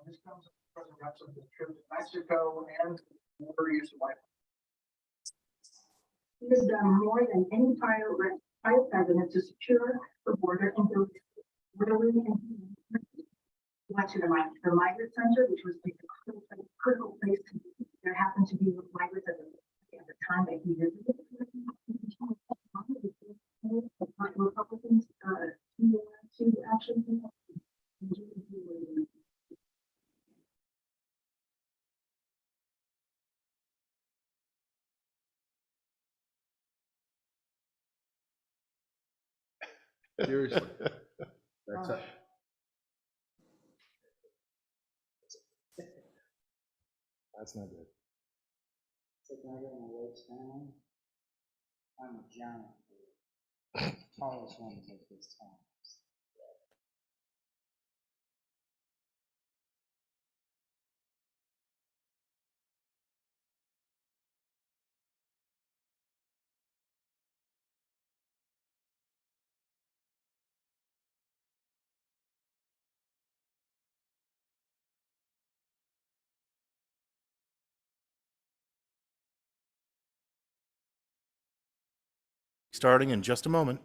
This comes as a result of the trip to Mexico and border use of life. He has done more than any prior president to secure the border and build orderly and he went to the migrant center, which was like a critical place to be. There happened to be migrants at the time that he visited. Republicans to actually Seriously. That's it. That's not good. I'm a giant. Tallest one of this town. Starting in just a moment.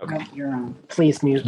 Okay. You're on. Please mute.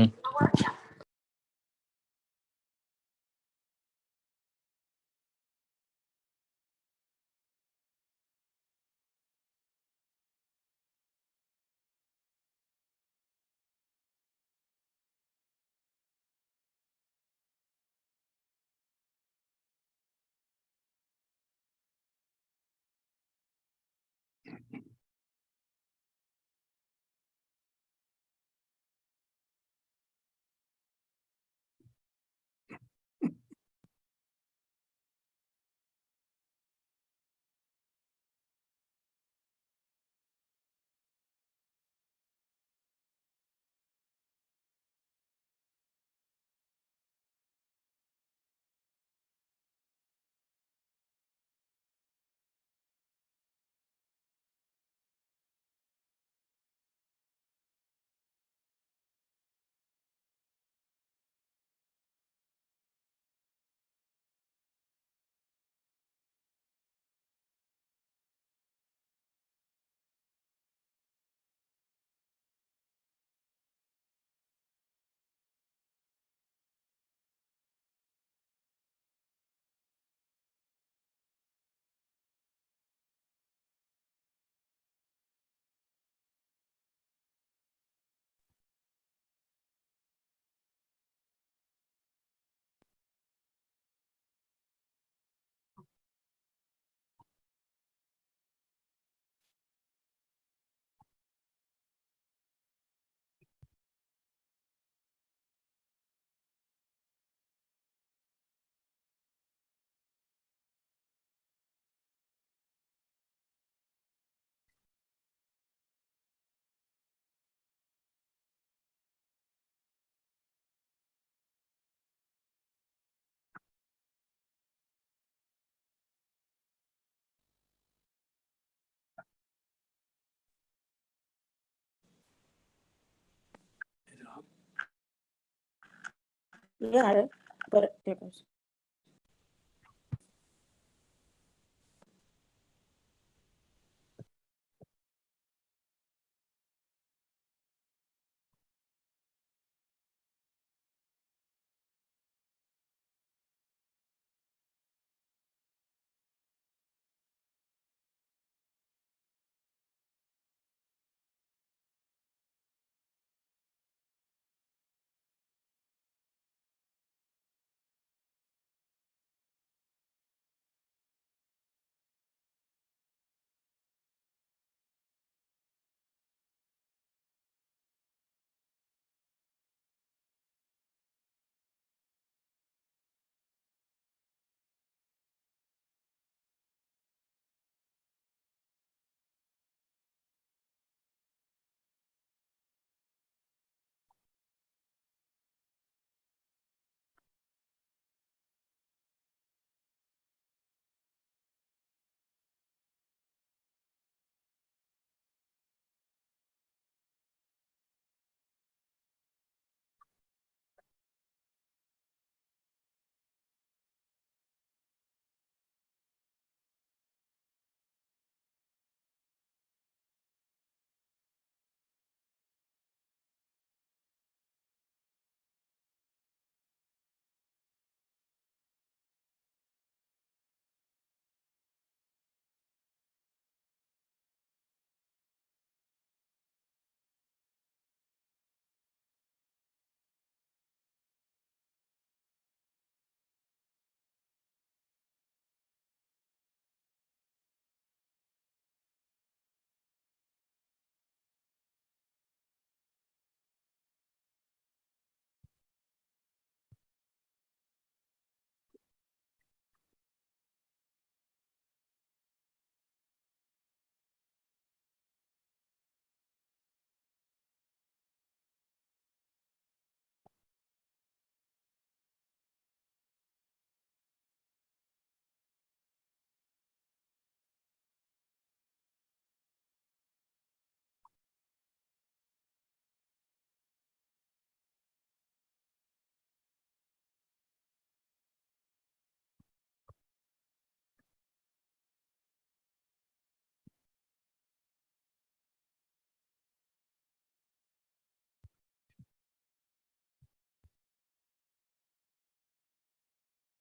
Yeah, but there goes.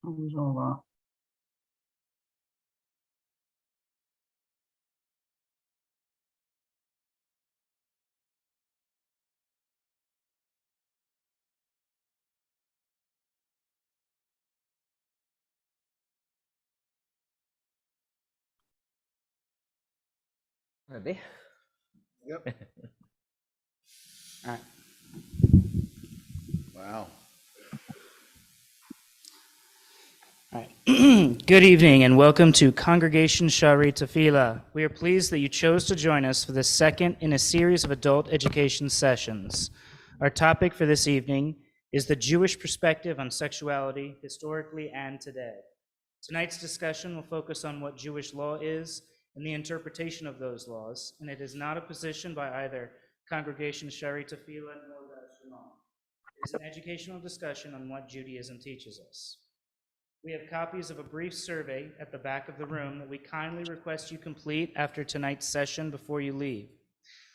Who's all that? Ready? Yep. All right. Wow. All right. Good evening and welcome to Congregation Shari Tefillah. We are pleased that you chose to join us for the second in a series of adult education sessions. Our topic for this evening is the Jewish perspective on sexuality, historically and today. Tonight's discussion will focus on what Jewish law is and the interpretation of those laws, and it is not a position by either Congregation Shari Tefillah nor Bet Shalom. It is an educational discussion on what Judaism teaches us. We have copies of a brief survey at the back of the room that we kindly request you complete after tonight's session before you leave.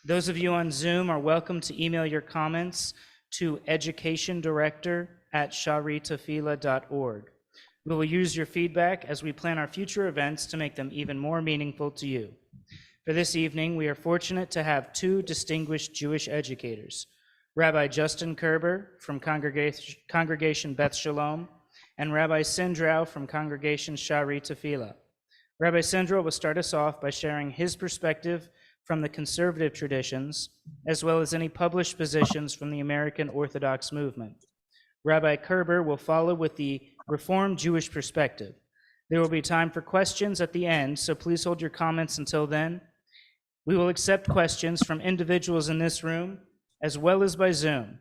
Those of you on Zoom are welcome to email your comments to educationdirector@sharitafila.org. We will use your feedback as we plan our future events to make them even more meaningful to you. For this evening, we are fortunate to have two distinguished Jewish educators, Rabbi Justin Kerber from Congregation Beth Shalom and Rabbi Sindrau from Congregation Shari Tefillah. Rabbi Sindrau will start us off by sharing his perspective from the conservative traditions, as well as any published positions from the American Orthodox movement. Rabbi Kerber will follow with the Reformed Jewish perspective. There will be time for questions at the end, so please hold your comments until then. We will accept questions from individuals in this room, as well as by Zoom.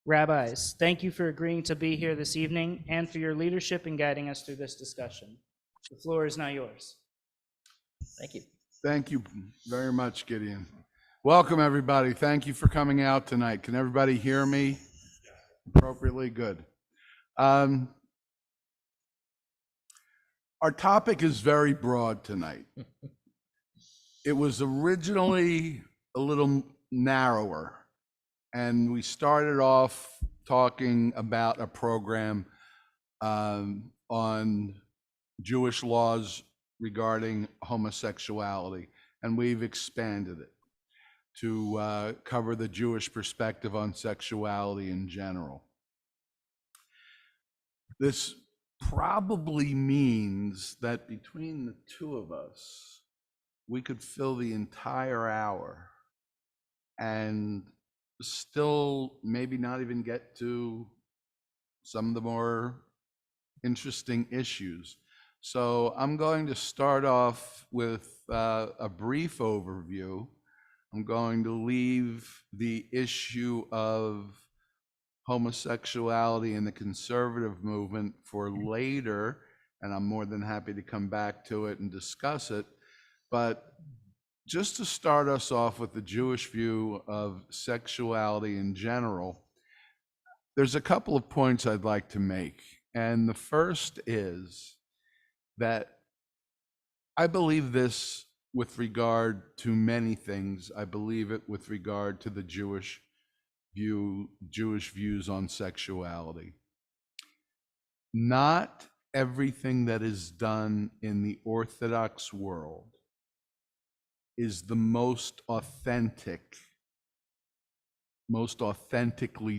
Rabbis, thank you for agreeing to be here this evening and for your leadership in guiding us through this discussion. The floor is now yours. Thank you. Thank you very much, Gideon. Welcome, everybody. Thank you for coming out tonight. Can everybody hear me appropriately? Good. Our topic is very broad tonight. It was originally a little narrower, and we started off talking about a program on Jewish laws regarding homosexuality, and we've expanded it to cover the Jewish perspective on sexuality in general. This probably means that between the two of us, we could fill the entire hour and still maybe not even get to some of the more interesting issues. So I'm going to start off with a brief overview. I'm going to leave the issue of homosexuality in the conservative movement for later, and I'm more than happy to come back to it and discuss it. But just to start us off with the Jewish view of sexuality in general, there's a couple of points I'd like to make. And the first is that I believe this with regard to many things. I believe it with regard to the Jewish views on sexuality. Not everything that is done in the Orthodox world is the most authentically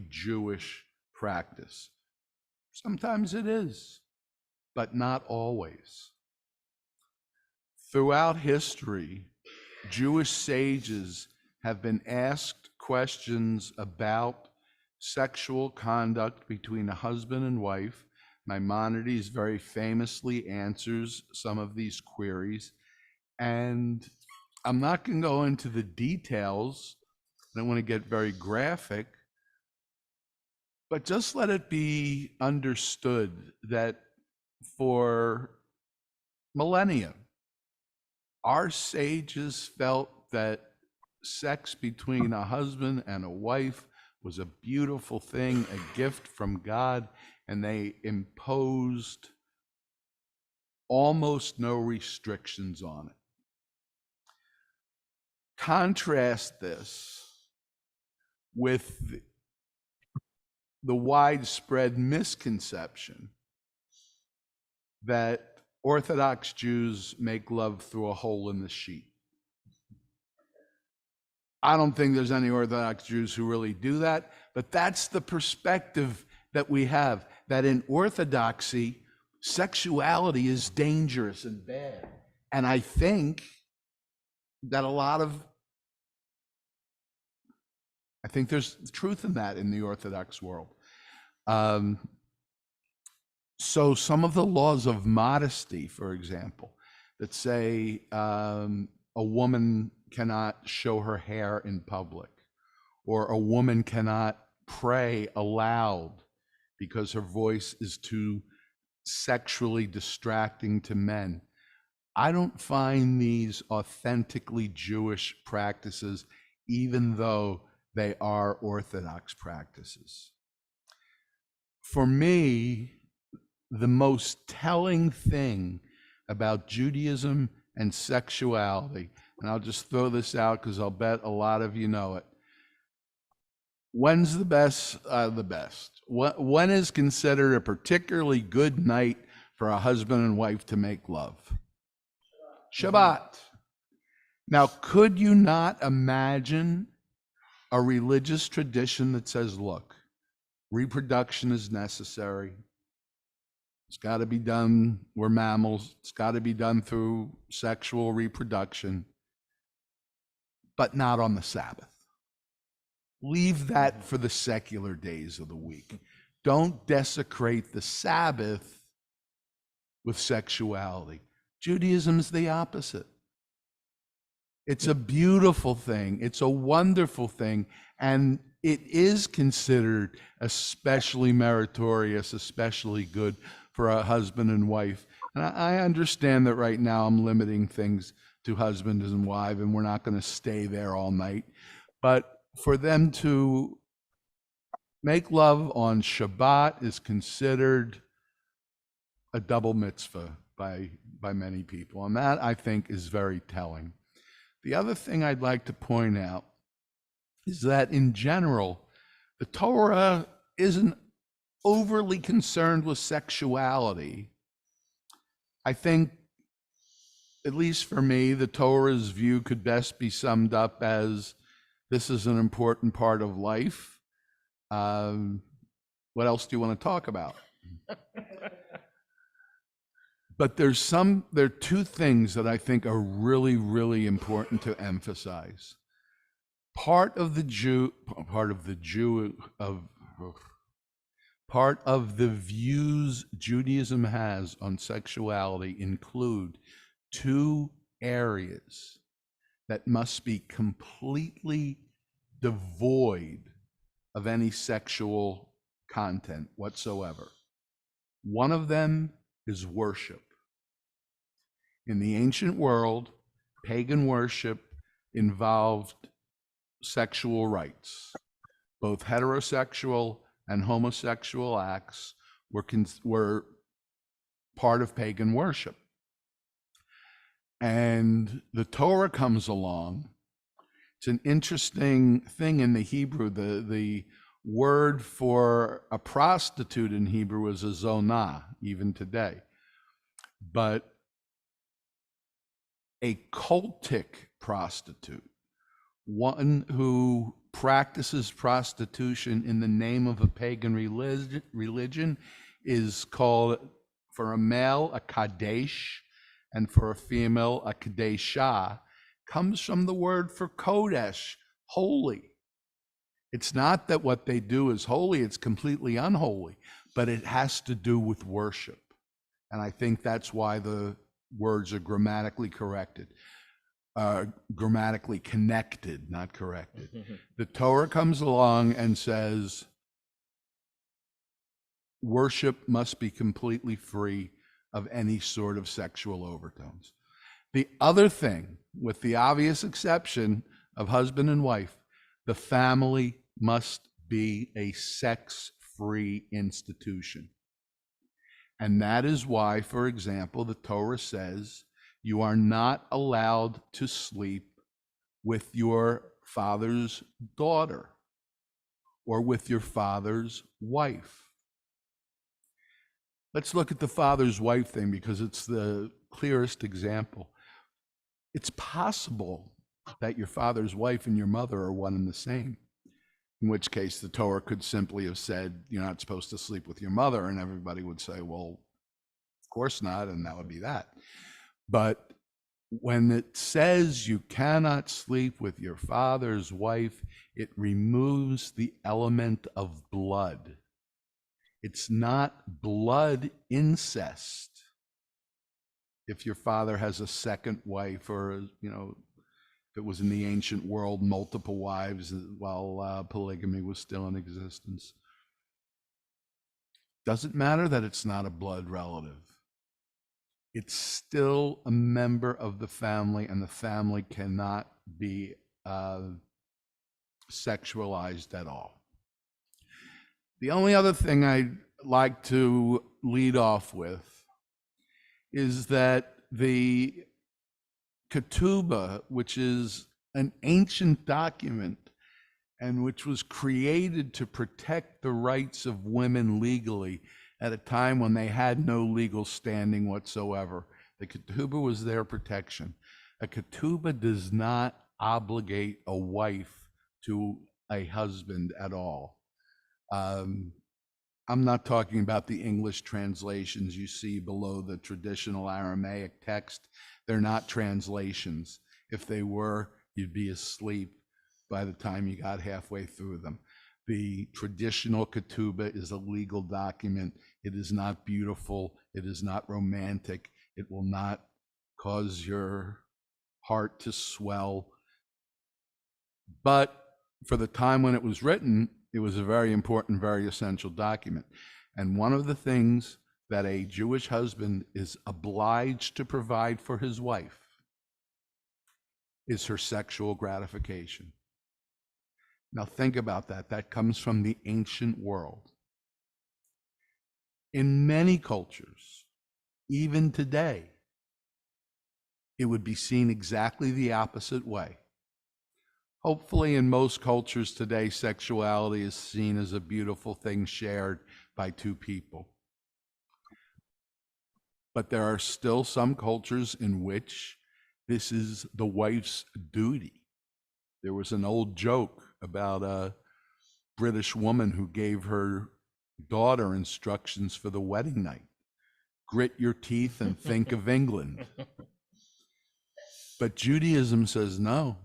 Jewish practice. Sometimes it is, but not always. Throughout history, Jewish sages have been asked questions about sexual conduct between a husband and wife. Maimonides very famously answers some of these queries, and I'm not going to go into the details. I don't want to get very graphic, but just let it be understood that for millennia, our sages felt that sex between a husband and a wife was a beautiful thing, a gift from God, and they imposed almost no restrictions on it. Contrast this with the widespread misconception that Orthodox Jews make love through a hole in the sheet. I don't think there's any Orthodox Jews who really do that, but that's the perspective that we have, that in Orthodoxy, sexuality is dangerous and bad. And I think that I think there's truth in that in the Orthodox world. So some of the laws of modesty, for example, that say a woman cannot show her hair in public, or a woman cannot pray aloud because her voice is too sexually distracting to men. I don't find these authentically Jewish practices, even though they are Orthodox practices. For me, the most telling thing about Judaism and sexuality, and I'll just throw this out because I'll bet a lot of you know it. When's the best? When is considered a particularly good night for a husband and wife to make love? Shabbat. Now, could you not imagine a religious tradition that says, look, reproduction is necessary. It's got to be done, we're mammals, it's got to be done through sexual reproduction, but not on the Sabbath. Leave that for the secular days of the week. Don't desecrate the Sabbath with sexuality. Judaism's the opposite. It's a beautiful thing. It's a wonderful thing. And it is considered especially meritorious, especially good for a husband and wife. And I understand that right now I'm limiting things to husband and wife, and we're not going to stay there all night. But for them to make love on Shabbat is considered a double mitzvah by many people. And that, I think, is very telling. The other thing I'd like to point out is that in general, the Torah isn't overly concerned with sexuality. I think, at least for me, the Torah's view could best be summed up as this is an important part of life. What else do you want to talk about? But there are two things that I think are really, really important to emphasize. Part of the views Judaism has on sexuality include two areas that must be completely devoid of any sexual content whatsoever. One of them is worship. In the ancient world, pagan worship involved sexual rites. Both heterosexual and homosexual acts were part of pagan worship. And the Torah comes along. It's an interesting thing in the Hebrew. The word for a prostitute in Hebrew is a zonah, even today. But a cultic prostitute, one who practices prostitution in the name of a pagan religion, is called, for a male, a kadesh, and for a female, a kadesha, comes from the word for kodesh, holy. It's not that what they do is holy, it's completely unholy, but it has to do with worship. And I think that's why the words are grammatically corrected. Grammatically connected, not corrected. The Torah comes along and says, worship must be completely free of any sort of sexual overtones. The other thing, with the obvious exception of husband and wife, the family must be a sex-free institution. And that is why, for example, the Torah says you are not allowed to sleep with your father's daughter or with your father's wife. let's look at the father's wife thing because it's the clearest example. It's possible that your father's wife and your mother are one and the same, in which case the Torah could simply have said, you're not supposed to sleep with your mother, and everybody would say, well, of course not, and that would be that. But when it says you cannot sleep with your father's wife, it removes the element of blood. It's not blood incest if your father has a second wife, or, you know, if it was in the ancient world, multiple wives while polygamy was still in existence. Doesn't matter that it's not a blood relative. It's still a member of the family, and the family cannot be sexualized at all. The only other thing I'd like to lead off with is that the ketubah, which is an ancient document and which was created to protect the rights of women legally at a time when they had no legal standing whatsoever. The ketubah was their protection. A ketubah does not obligate a wife to a husband at all. I'm not talking about the English translations you see below the traditional Aramaic text. They're not translations. If they were, you'd be asleep by the time you got halfway through them. The traditional ketubah is a legal document. It is not beautiful. It is not romantic. It will not cause your heart to swell. But for the time when it was written, it was a very important, very essential document. And one of the things that a Jewish husband is obliged to provide for his wife is her sexual gratification. Now think about that. That comes from the ancient world. In many cultures, even today, it would be seen exactly the opposite way. Hopefully, in most cultures today, sexuality is seen as a beautiful thing shared by two people. But there are still some cultures in which this is the wife's duty. There was an old joke about a British woman who gave her daughter instructions for the wedding night. Grit your teeth and think of England. But Judaism says no.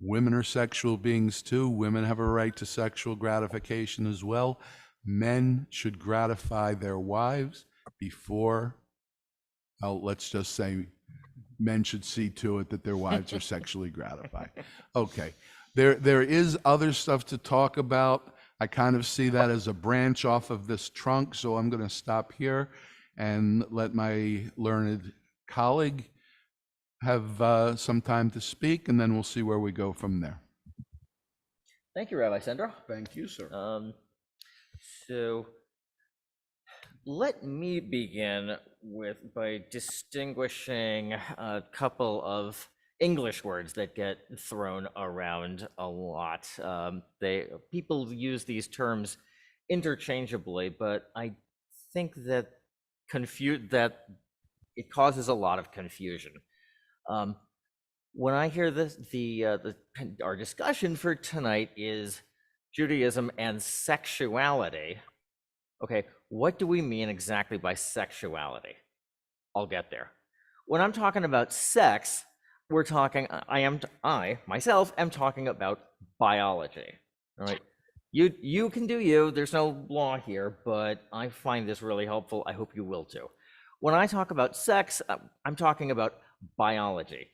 Women are sexual beings too. Women have a right to sexual gratification as well. Men should gratify their wives before, let's just say, men should see to it that their wives are sexually gratified. Okay, there is other stuff to talk about. I kind of see that as a branch off of this trunk, so I'm going to stop here and let my learned colleague have some time to speak, and then we'll see where we go from there. Thank you, Rabbi Sandro. Thank you, sir. So let me begin by distinguishing a couple of English words that get thrown around a lot. People use these terms interchangeably, but I think that it causes a lot of confusion. When I hear this, our discussion for tonight is Judaism and sexuality. Okay, what do we mean exactly by sexuality? I'll get there. When I'm talking about sex, I myself am talking about biology. All right, you can do you. There's no law here, but I find this really helpful. I hope you will too. When I talk about sex, I'm talking about biology,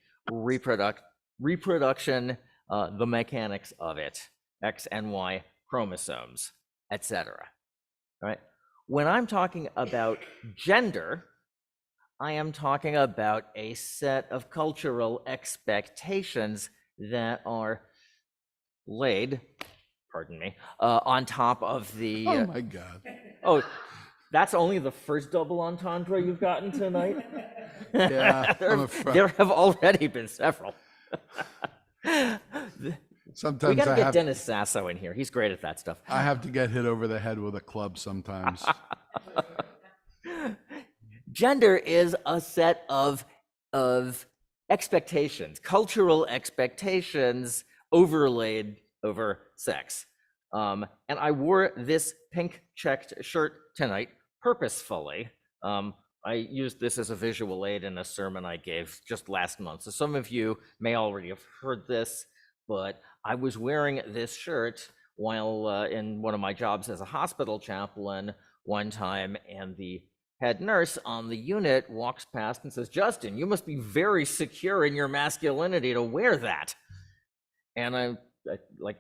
reproduction, the mechanics of it, X and Y chromosomes, etc. All right. When I'm talking about gender, I am talking about a set of cultural expectations that are laid, pardon me, on top of the. Oh my God. Oh, that's only the first double entendre you've gotten tonight? Yeah, I'm afraid. There have already been several. Sometimes We gotta get Dennis Sasso in here. He's great at that stuff. I have to get hit over the head with a club sometimes. Gender is a set of expectations, cultural expectations overlaid over sex. And I wore this pink checked shirt tonight purposefully. I used this as a visual aid in a sermon I gave just last month. So some of you may already have heard this, but I was wearing this shirt while in one of my jobs as a hospital chaplain one time, and the head nurse on the unit walks past and says, "Justin, you must be very secure in your masculinity to wear that." And I like,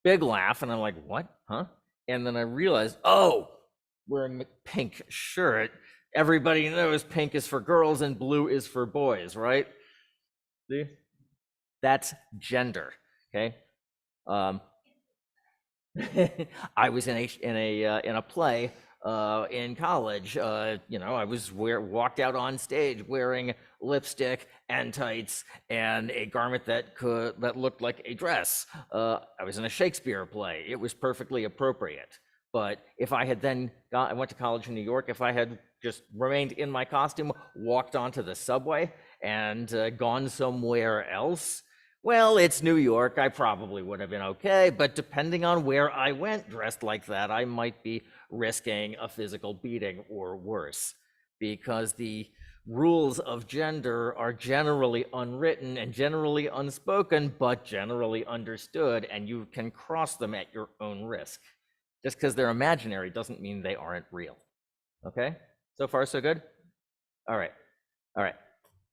big laugh, and I'm like, "What? Huh?" And then I realized, oh, wearing a pink shirt, everybody knows pink is for girls and blue is for boys, right? See? That's gender, okay? I was in a play in college. I was walked out on stage wearing lipstick and tights and a garment that looked like a dress. I was in a Shakespeare play. It was perfectly appropriate. But if I had I went to college in New York, if I had just remained in my costume, walked onto the subway, and gone somewhere else, well, it's New York, I probably would have been okay, but depending on where I went dressed like that, I might be risking a physical beating or worse, because the rules of gender are generally unwritten and generally unspoken, but generally understood, and you can cross them at your own risk. Just because they're imaginary doesn't mean they aren't real. Okay? So far, so good? All right.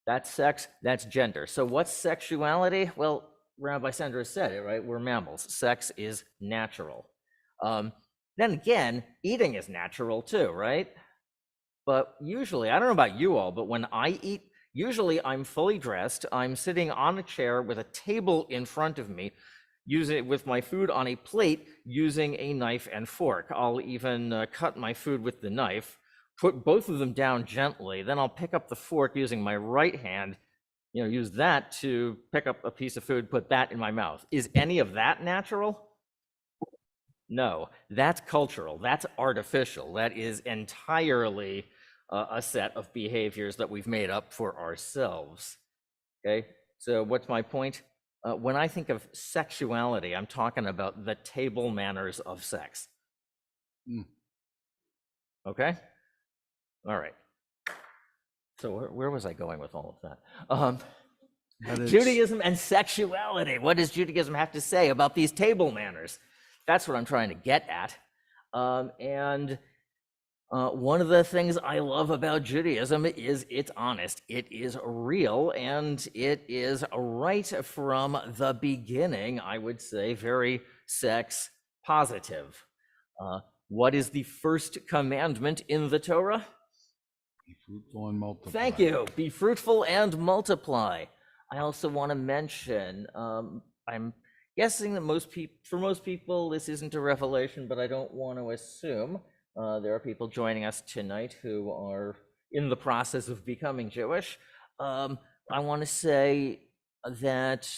That's sex, that's gender. So what's sexuality? Well, Rabbi Sandra said it, right? We're mammals. Sex is natural. Then again, eating is natural too, right? But usually, I don't know about you all, but when I eat, usually I'm fully dressed. I'm sitting on a chair with a table in front of me, using it with my food on a plate, using a knife and fork. I'll even cut my food with the knife, put both of them down gently, then I'll pick up the fork using my right hand, use that to pick up a piece of food, put that in my mouth. Is any of that natural? No, that's cultural, that's artificial, that is entirely a set of behaviors that we've made up for ourselves. Okay, so what's my point? When I think of sexuality, I'm talking about the table manners of sex. Okay? All right. So where was I going with all of that? Judaism and sexuality. What does Judaism have to say about these table manners? That's what I'm trying to get at. One of the things I love about Judaism is it's honest, it is real, and it is right from the beginning, I would say, very sex positive. What is the first commandment in the Torah? Be fruitful and multiply. Thank you. Be fruitful and multiply. I also want to mention, I'm guessing that for most people, this isn't a revelation, but I don't want to assume. There are people joining us tonight who are in the process of becoming Jewish. I want to say that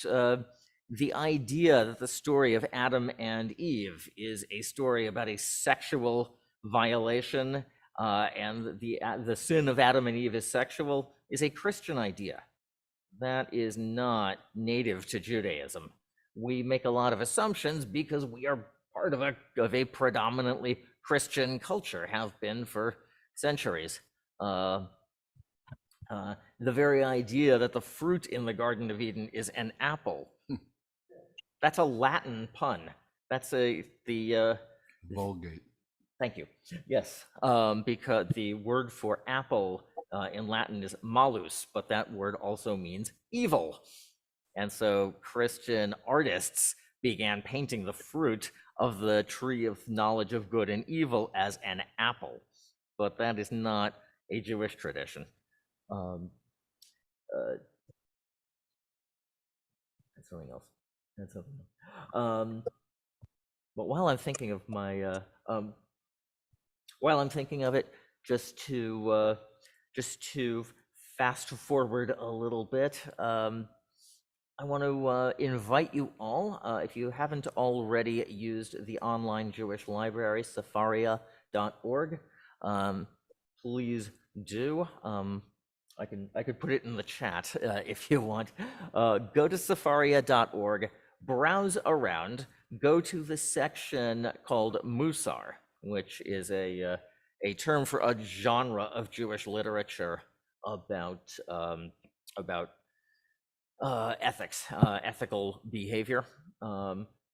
the idea that the story of Adam and Eve is a story about a sexual violation, and the sin of Adam and Eve is sexual, is a Christian idea. That is not native to Judaism. We make a lot of assumptions because we are part of a predominantly Christian culture, have been for centuries. The very idea that the fruit in the Garden of Eden is an apple, that's a Latin pun. That's the Vulgate. Thank you. Yes, because the word for apple in Latin is malus, but that word also means evil. And so Christian artists began painting the fruit of the tree of knowledge of good and evil as an apple. But that is not a Jewish tradition. That's something else. But while I'm thinking of it, just to fast forward a little bit, I want to invite you all, if you haven't already used the online Jewish library, safaria.org, please do, I could put it in the chat if you want. Go to safaria.org, browse around, go to the section called Musar, which is a term for a genre of Jewish literature about ethics, ethical behavior.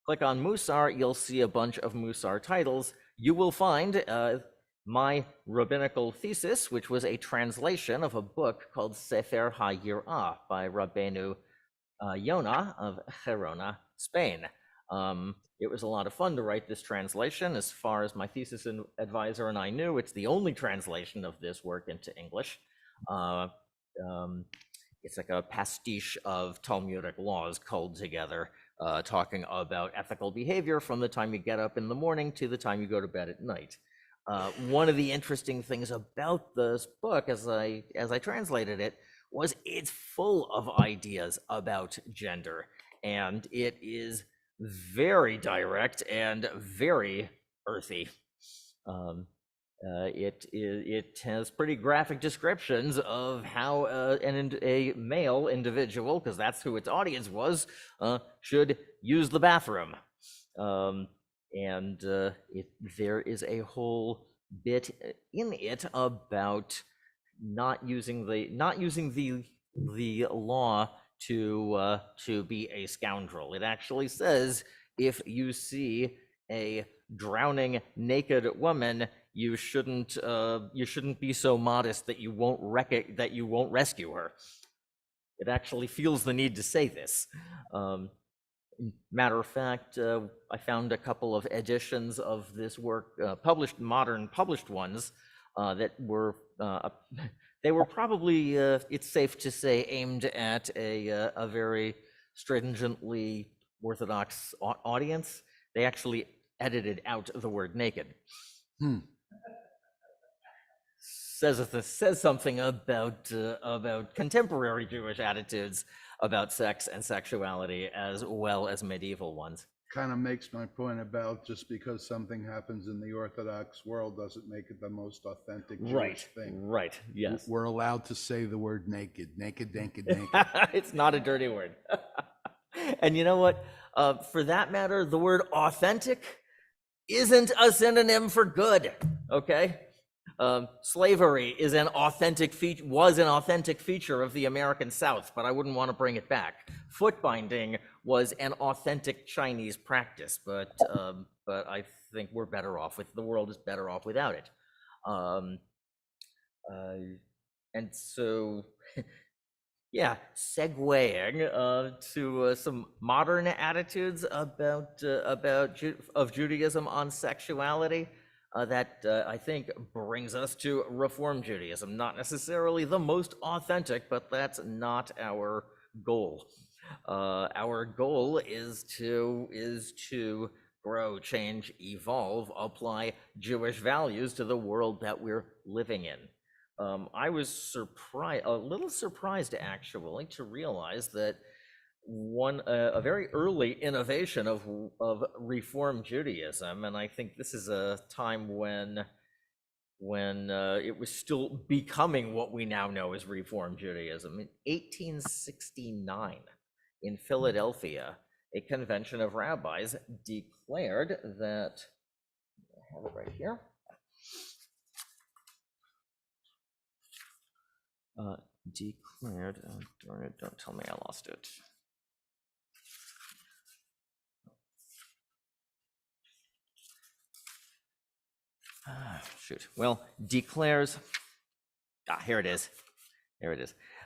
Click on Musar, you'll see a bunch of Musar titles. You will find my rabbinical thesis, which was a translation of a book called Sefer HaYirah by Rabbeinu Yonah of Gerona, Spain. It was a lot of fun to write this translation. As far as my thesis advisor and I knew, it's the only translation of this work into English. It's like a pastiche of Talmudic laws culled together, talking about ethical behavior from the time you get up in the morning to the time you go to bed at night. One of the interesting things about this book, as I translated it, was it's full of ideas about gender, and it is very direct and very earthy. It has pretty graphic descriptions of how a male individual, because that's who its audience was, should use the bathroom. There is a whole bit in it about not using the law to be a scoundrel. It actually says if you see a drowning naked woman, you shouldn't be so modest that you won't rescue her. It actually feels the need to say this. Matter of fact, I found a couple of editions of this work, modern published ones, that were they were probably, it's safe to say, aimed at a very stringently Orthodox audience. They actually edited out the word naked. Says something about contemporary Jewish attitudes about sex and sexuality as well as medieval ones. Kind of makes my point about just because something happens in the Orthodox world doesn't make it the most authentic Jewish thing. Right, yes. We're allowed to say the word naked. It's not a dirty word. And you know what? For that matter, the word authentic isn't a synonym for good, okay? Slavery was an authentic feature of the American South, but I wouldn't want to bring it back. Foot binding was an authentic Chinese practice, but I think the world is better off without it. And so, yeah, segueing to some modern attitudes of Judaism on sexuality. That I think brings us to Reform Judaism. Not necessarily the most authentic, but that's not our goal. Our goal is to grow, change, evolve, apply Jewish values to the world that we're living in. I was a little surprised actually to realize that a very early innovation of Reform Judaism, and I think this is a time when it was still becoming what we now know as Reform Judaism. In 1869, in Philadelphia, a convention of rabbis declared that, I have it right here, darn it, don't tell me I lost it. Declares, here it is.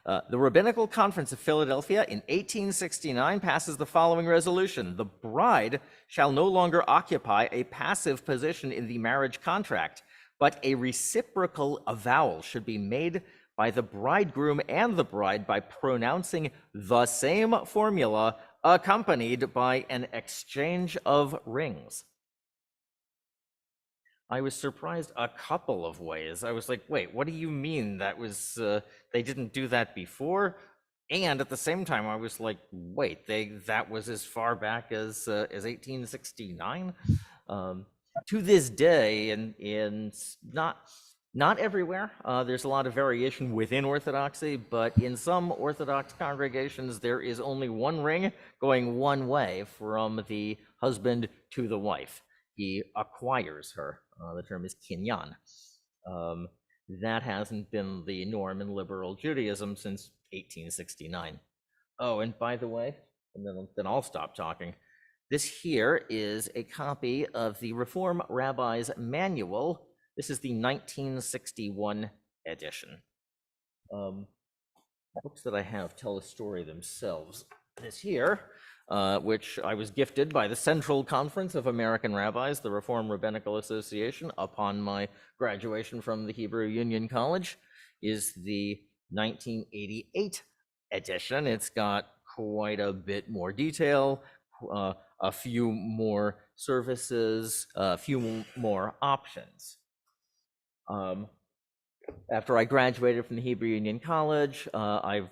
The Rabbinical Conference of Philadelphia in 1869 passes the following resolution. The bride shall no longer occupy a passive position in the marriage contract, but a reciprocal avowal should be made by the bridegroom and the bride by pronouncing the same formula accompanied by an exchange of rings. I was surprised a couple of ways. I was like, wait, what do you mean that was, they didn't do that before? And at the same time, I was like, wait, that was as far back as 1869? To this day, in not Not everywhere. There's a lot of variation within Orthodoxy, but in some Orthodox congregations, there is only one ring going one way from the husband to the wife. He acquires her. The term is kinyan. That hasn't been the norm in liberal Judaism since 1869. Oh, and by the way, and then I'll stop talking. This here is a copy of the Reform Rabbi's Manual. This is the 1961 edition. Books that I have tell the story themselves. This here, which I was gifted by the Central Conference of American Rabbis, the Reform Rabbinical Association, upon my graduation from the Hebrew Union College, is the 1988 edition. It's got quite a bit more detail, a few more services, a few more options. After I graduated from the Hebrew Union College, I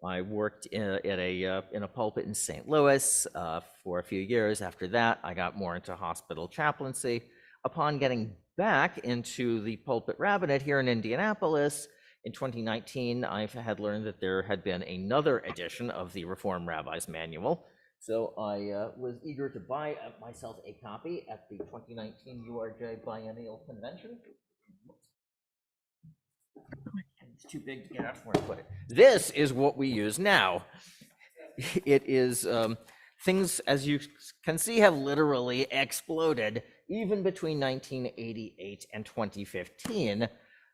worked in a pulpit in St. Louis for a few years. After that, I got more into hospital chaplaincy. Upon getting back into the pulpit rabbinate here in Indianapolis, in 2019, I had learned that there had been another edition of the Reform Rabbi's Manual. So I was eager to buy myself a copy at the 2019 URJ Biennial Convention. It's too big to get out where to put it. This is what we use now. It is, things, as you can see, have literally exploded even between 1988 and 2015.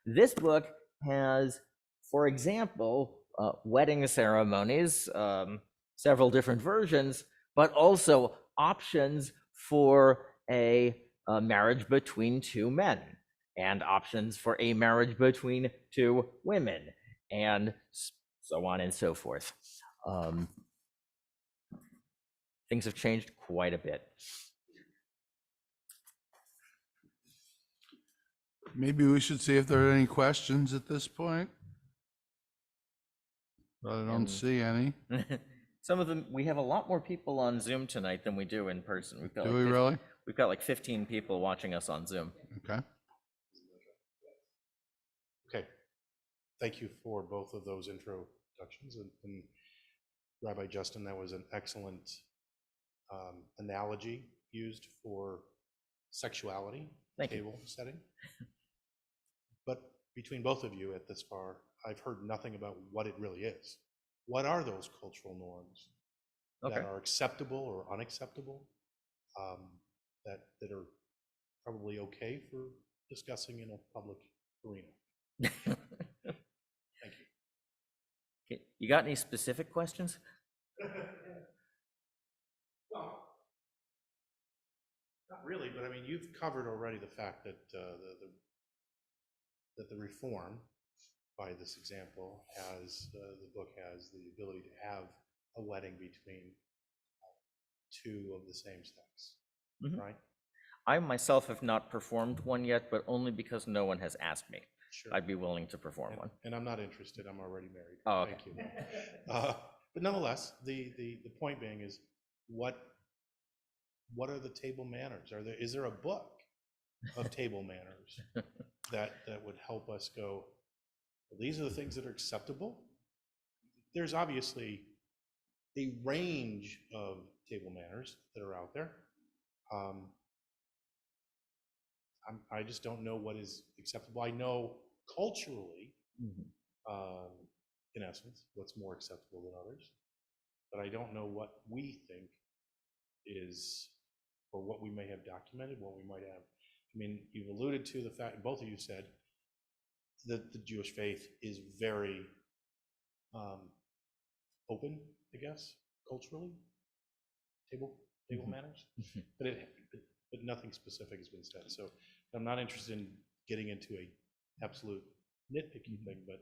This book has, for example, wedding ceremonies, several different versions, but also options for a marriage between two men, and options for a marriage between two women, and so on and so forth. Things have changed quite a bit. Maybe we should see if there are any questions at this point. But I don't see any. Some of them, we have a lot more people on Zoom tonight than we do in person. We've got Do we really? We've got like 15 people watching us on Zoom. Okay. Okay. Thank you for both of those introductions. And Rabbi Justin, that was an excellent analogy used for sexuality, Thank you. table setting. But between both of you at this far, I've heard nothing about what it really is. What are those cultural norms that are acceptable or unacceptable, that are probably okay for discussing in a public arena? Thank you. Okay. You got any specific questions? Well, not really, but I mean, you've covered already the fact that that the reform, by this example, has the book has the ability to have a wedding between two of the same sex, right? I myself have not performed one yet, but only because no one has asked me. Sure. I'd be willing to perform one. And I'm not interested. I'm already married. Oh, okay. Thank you. But nonetheless, the point being is, what are the table manners? Is there a book of table manners that would help us go, well, these are the things that are acceptable? There's obviously a range of table manners that are out there. I just don't know what is acceptable. I know culturally, in essence, what's more acceptable than others, but I don't know what we think is, or what we may have documented, what we might have. I mean, you've alluded to the fact, both of you said, that the Jewish faith is very open, I guess, culturally, table manners, but nothing specific has been said. So I'm not interested in getting into a absolute nitpicky thing, but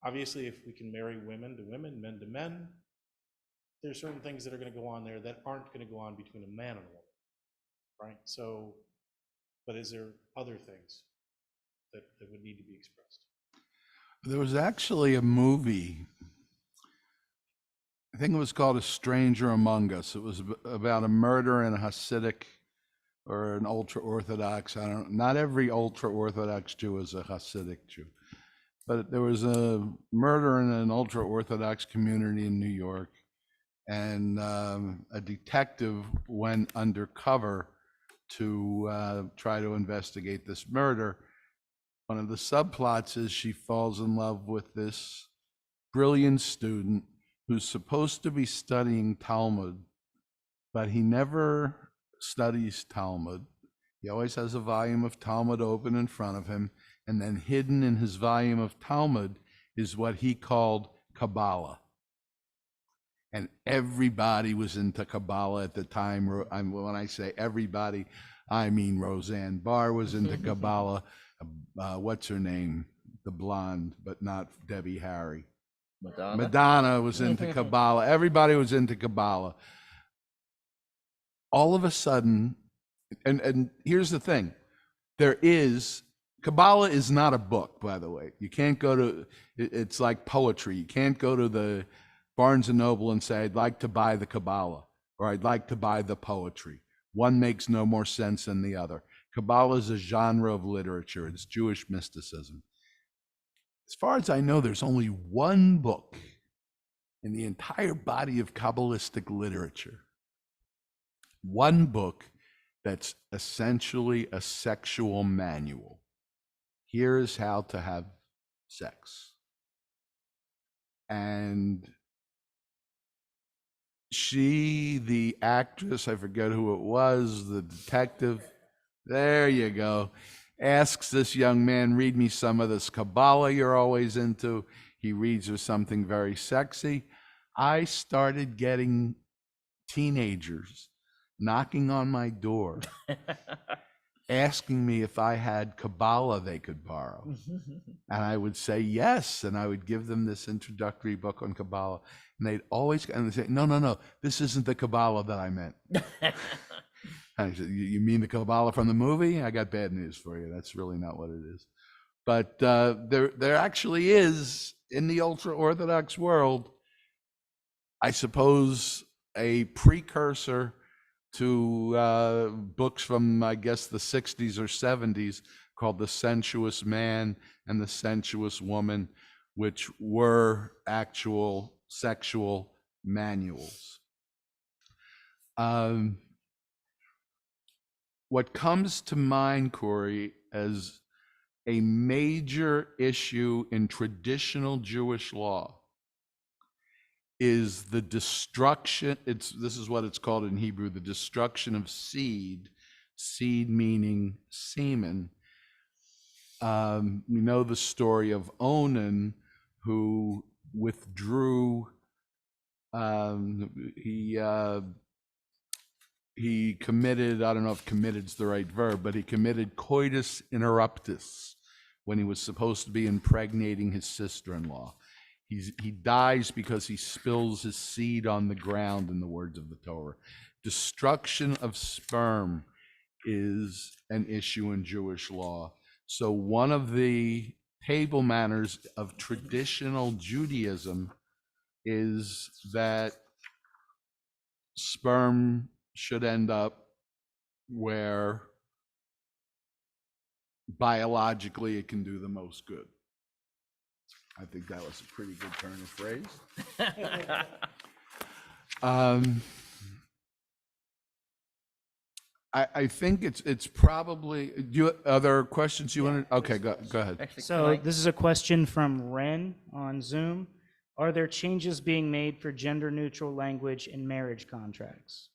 obviously if we can marry women to women, men to men, there's certain things that are going to go on there that aren't going to go on between a man and a woman, right? So, but is there other things that would need to be expressed? There was actually a movie, I think it was called A Stranger Among Us. It was about a murder in a Hasidic or an ultra-Orthodox, I don't, not every ultra-Orthodox Jew is a Hasidic Jew. But there was a murder in an ultra-Orthodox community in New York, and a detective went undercover to try to investigate this murder. One of the subplots is she falls in love with this brilliant student who's supposed to be studying Talmud, but he never studies Talmud. He always has a volume of Talmud open in front of him, and then hidden in his volume of Talmud is what he called Kabbalah. And everybody was into Kabbalah at the time. When I say everybody, I mean Roseanne Barr was into Kabbalah. What's her name? The blonde, but not Debbie Harry. Madonna was into Kabbalah. Everybody was into Kabbalah. All of a sudden, and here's the thing, Kabbalah is not a book, by the way. You can't go to, it's like poetry. You can't go to the Barnes and Noble and say, I'd like to buy the Kabbalah, or I'd like to buy the poetry. One makes no more sense than the other. Kabbalah is a genre of literature. It's Jewish mysticism. As far as I know, there's only one book in the entire body of Kabbalistic literature, one book that's essentially a sexual manual. Here is how to have sex. And she, the actress, I forget who it was, the detective, there you go, asks this young man, read me some of this Kabbalah you're always into. He reads her something very sexy. I started getting teenagers knocking on my door, asking me if I had Kabbalah they could borrow. And I would say yes, and I would give them this introductory book on Kabbalah. And they'd always, and they'd say, no, this isn't the Kabbalah that I meant. And I said, you mean the Kabbalah from the movie? I got bad news for you. That's really not what it is. But there actually is, in the ultra-Orthodox world, I suppose, a precursor to books from, I guess, the 60s or 70s called The Sensuous Man and The Sensuous Woman, which were actual sexual manuals. What comes to mind, Corey, as a major issue in traditional Jewish law is the destruction, this is what it's called in Hebrew, the destruction of seed meaning semen. We know the story of Onan, who withdrew, he committed, I don't know if committed is the right verb, but he committed coitus interruptus when he was supposed to be impregnating his sister-in-law. He dies because he spills his seed on the ground, in the words of the Torah. Destruction of sperm is an issue in Jewish law. So one of the table manners of traditional Judaism is that sperm should end up where biologically it can do the most good. I think that was a pretty good turn of phrase. I think it's probably, are there questions you wanted? Okay, go ahead. Actually, So this is a question from Ren on Zoom. Are there changes being made for gender-neutral language in marriage contracts?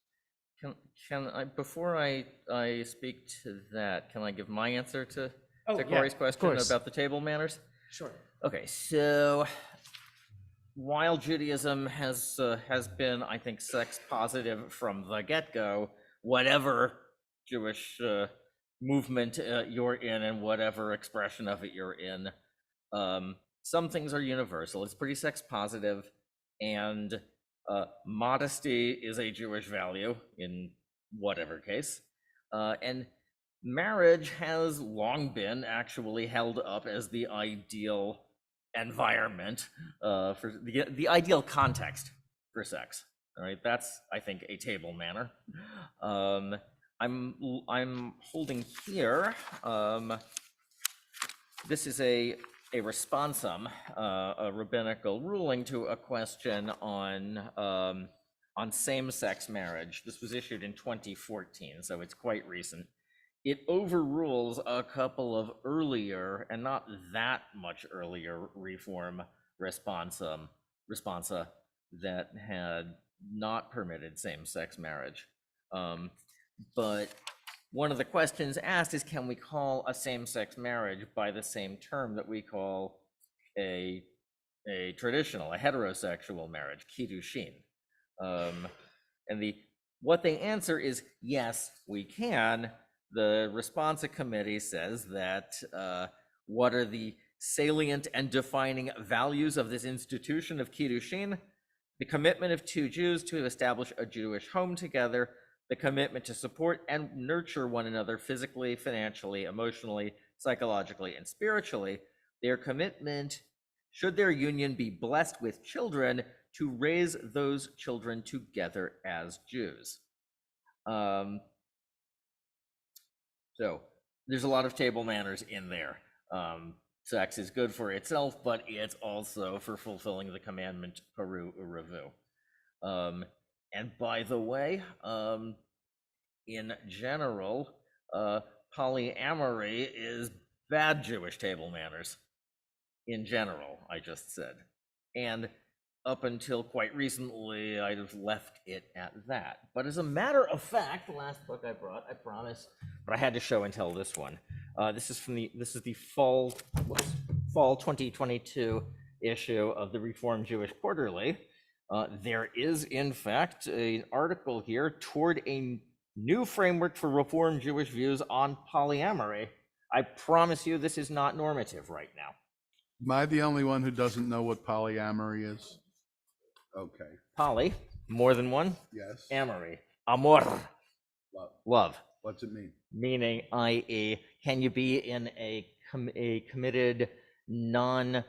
Can I, before I speak to that, can I give my answer to yeah, Corey's of question course. about the table manners? Sure. Okay, so while Judaism has been, I think, sex positive from the get-go, whatever Jewish movement you're in and whatever expression of it you're in, some things are universal. It's pretty sex positive, and modesty is a Jewish value in whatever case. And marriage has long been actually held up as the ideal environment for the ideal context for sex. All right, that's, I think, a table manner. I'm holding here, this is a responsum, a rabbinical ruling to a question on same-sex marriage. This was issued in 2014, so it's quite recent. It overrules a couple of earlier, and not that much earlier, reform responsa that had not permitted same-sex marriage. But one of the questions asked is, can we call a same-sex marriage by the same term that we call a traditional, a heterosexual marriage, kiddushin? And what they answer is, yes, we can. The responsa committee says that what are the salient and defining values of this institution of kiddushin? The commitment of two Jews to establish a Jewish home together, the commitment to support and nurture one another physically, financially, emotionally, psychologically, and spiritually. Their commitment, should their union be blessed with children, to raise those children together as Jews. So there's a lot of table manners in there. Sex is good for itself, but it's also for fulfilling the commandment Peru Uravu. And by the way, in general, polyamory is bad Jewish table manners. In general, I just said. And up until quite recently, I'd have left it at that. But as a matter of fact, the last book I brought, I promise, but I had to show and tell this one. This is the fall 2022 issue of the Reformed Jewish Quarterly. There is, in fact, an article here toward a new framework for Reformed Jewish views on polyamory. I promise you, this is not normative right now. Am I the only one who doesn't know what polyamory is? Okay, Poly, more than one. yes. Amory, amor, love. What's it mean? Meaning, i.e., can you be in a committed, non-dual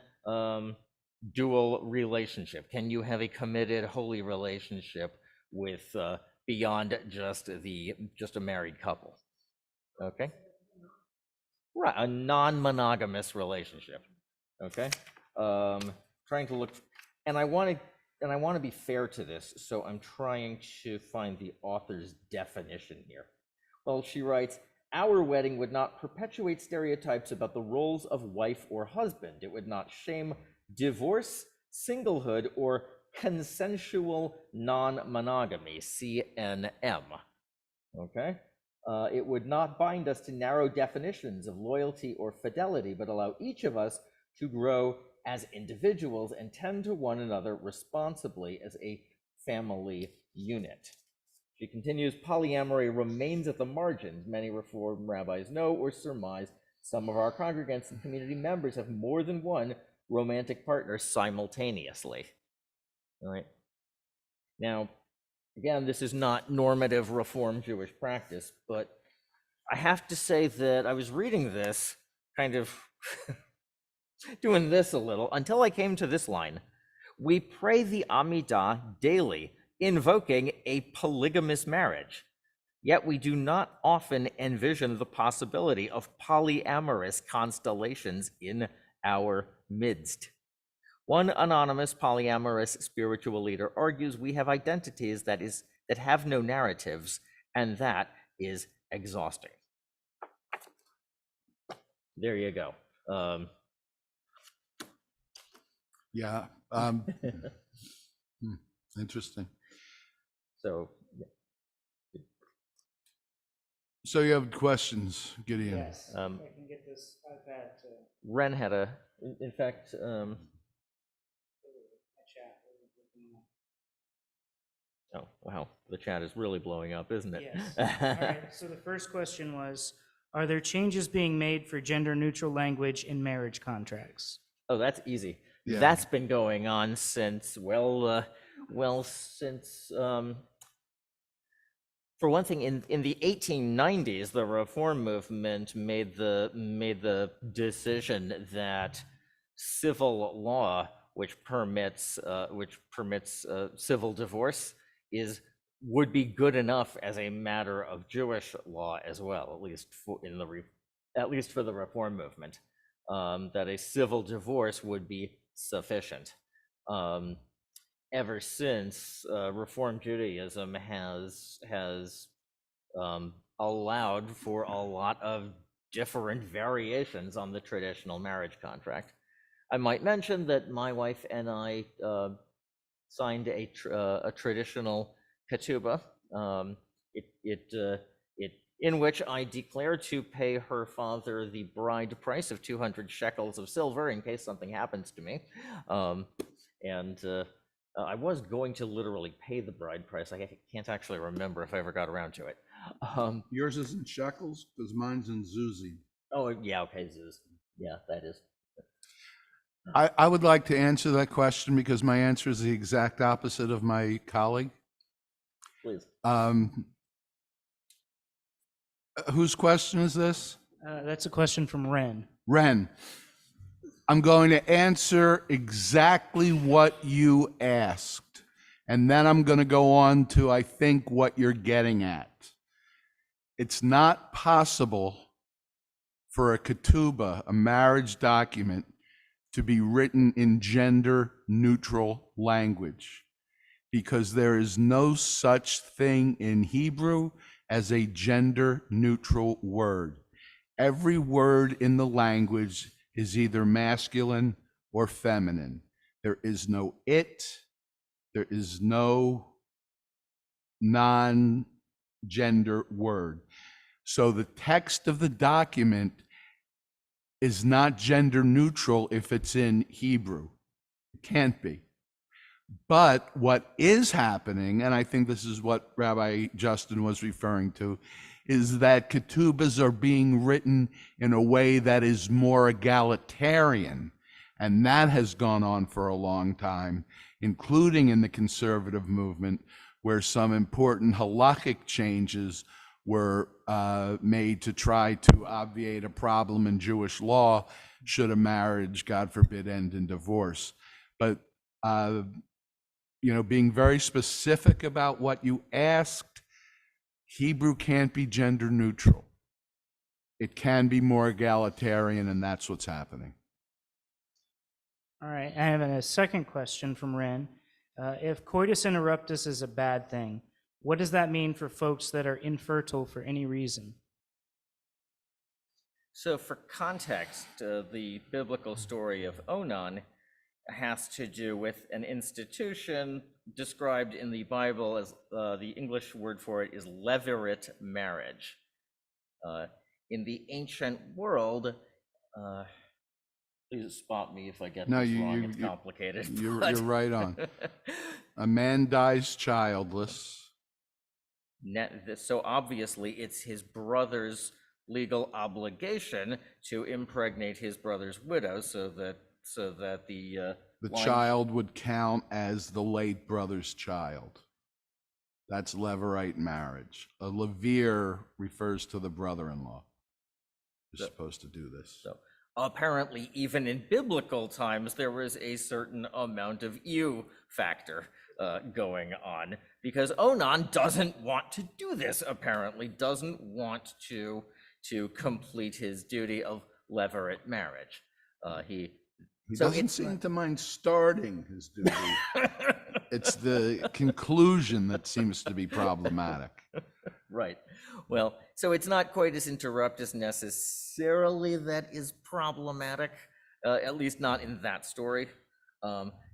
relationship? Can you have a committed, holy relationship with beyond just a married couple? Okay, right, a non-monogamous relationship. Okay, trying to look, and I want to be fair to this, so I'm trying to find the author's definition here. Well, she writes, our wedding would not perpetuate stereotypes about the roles of wife or husband. It would not shame divorce, singlehood, or consensual non-monogamy, CNM. Okay? It would not bind us to narrow definitions of loyalty or fidelity, but allow each of us to grow as individuals and tend to one another responsibly as a family unit. She continues, polyamory remains at the margins. Many Reform rabbis know or surmise some of our congregants and community members have more than one romantic partner simultaneously. All right. Now, again, this is not normative Reform Jewish practice, but I have to say that I was reading this, kind of doing this a little, until I came to this line. We pray the Amidah daily, invoking a polygamous marriage. Yet we do not often envision the possibility of polyamorous constellations in our midst. One anonymous polyamorous spiritual leader argues we have identities that have no narratives, and that is exhausting. There you go. Yeah. Interesting. So you have questions, Gideon? Yes, I can get this iPad to Ren had in fact, my chat. oh, wow, the chat is really blowing up, isn't it? Yes. All right, so the first question was, are there changes being made for gender-neutral language in marriage contracts? Oh, that's easy. Yeah. That's been going on since, since, for one thing, in the 1890s, the Reform movement made the decision that civil law, which permits civil divorce, is would be good enough as a matter of Jewish law as well, at least for the Reform movement, that a civil divorce would be sufficient. Ever since Reform Judaism has allowed for a lot of different variations on the traditional marriage contract. I might mention that my wife and I signed a traditional ketubah, in which I declare to pay her father the bride price of 200 shekels of silver in case something happens to me. I was going to literally pay the bride price. I can't actually remember if I ever got around to it. Yours is in shekels, because mine's in zuzi. Oh, yeah, okay, Zeus. Yeah, that is. I would like to answer that question because my answer is the exact opposite of my colleague. Please. Whose question is this? That's a question from Ren. Ren, I'm going to answer exactly what you asked, and then I'm going to go on to, I think, what you're getting at. It's not possible for a ketubah, a marriage document, to be written in gender-neutral language, because there is no such thing in Hebrew as a gender-neutral word. Every word in the language is either masculine or feminine. There is no it, there is no non-gender word. So the text of the document is not gender neutral if it's in Hebrew. It can't be. But what is happening, and I think this is what Rabbi Justin was referring to, is that ketubahs are being written in a way that is more egalitarian. And that has gone on for a long time, including in the conservative movement, where some important halakhic changes were made to try to obviate a problem in Jewish law should a marriage, God forbid, end in divorce. But being very specific about what you asked, Hebrew can't be gender neutral. It can be more egalitarian, and that's what's happening. All right, I have a second question from Ren. If coitus interruptus is a bad thing, what does that mean for folks that are infertile for any reason? So for context, the biblical story of Onan has to do with an institution described in the Bible as, the English word for it is levirate marriage. In the ancient world, please spot me if I get this wrong, it's complicated. You're right on. A man dies childless. So obviously it's his brother's legal obligation to impregnate his brother's widow so that the child would count as the late brother's child. That's levirate marriage. A levir refers to the brother-in-law who's supposed to do this. So apparently, even in biblical times, there was a certain amount of ewe factor going on, because Onan doesn't want to do this, apparently, doesn't want to complete his duty of levirate marriage. He doesn't seem to mind starting his duty. It's the conclusion that seems to be problematic. Right. Well, so it's not coitus interruptus necessarily that is problematic, at least not in that story.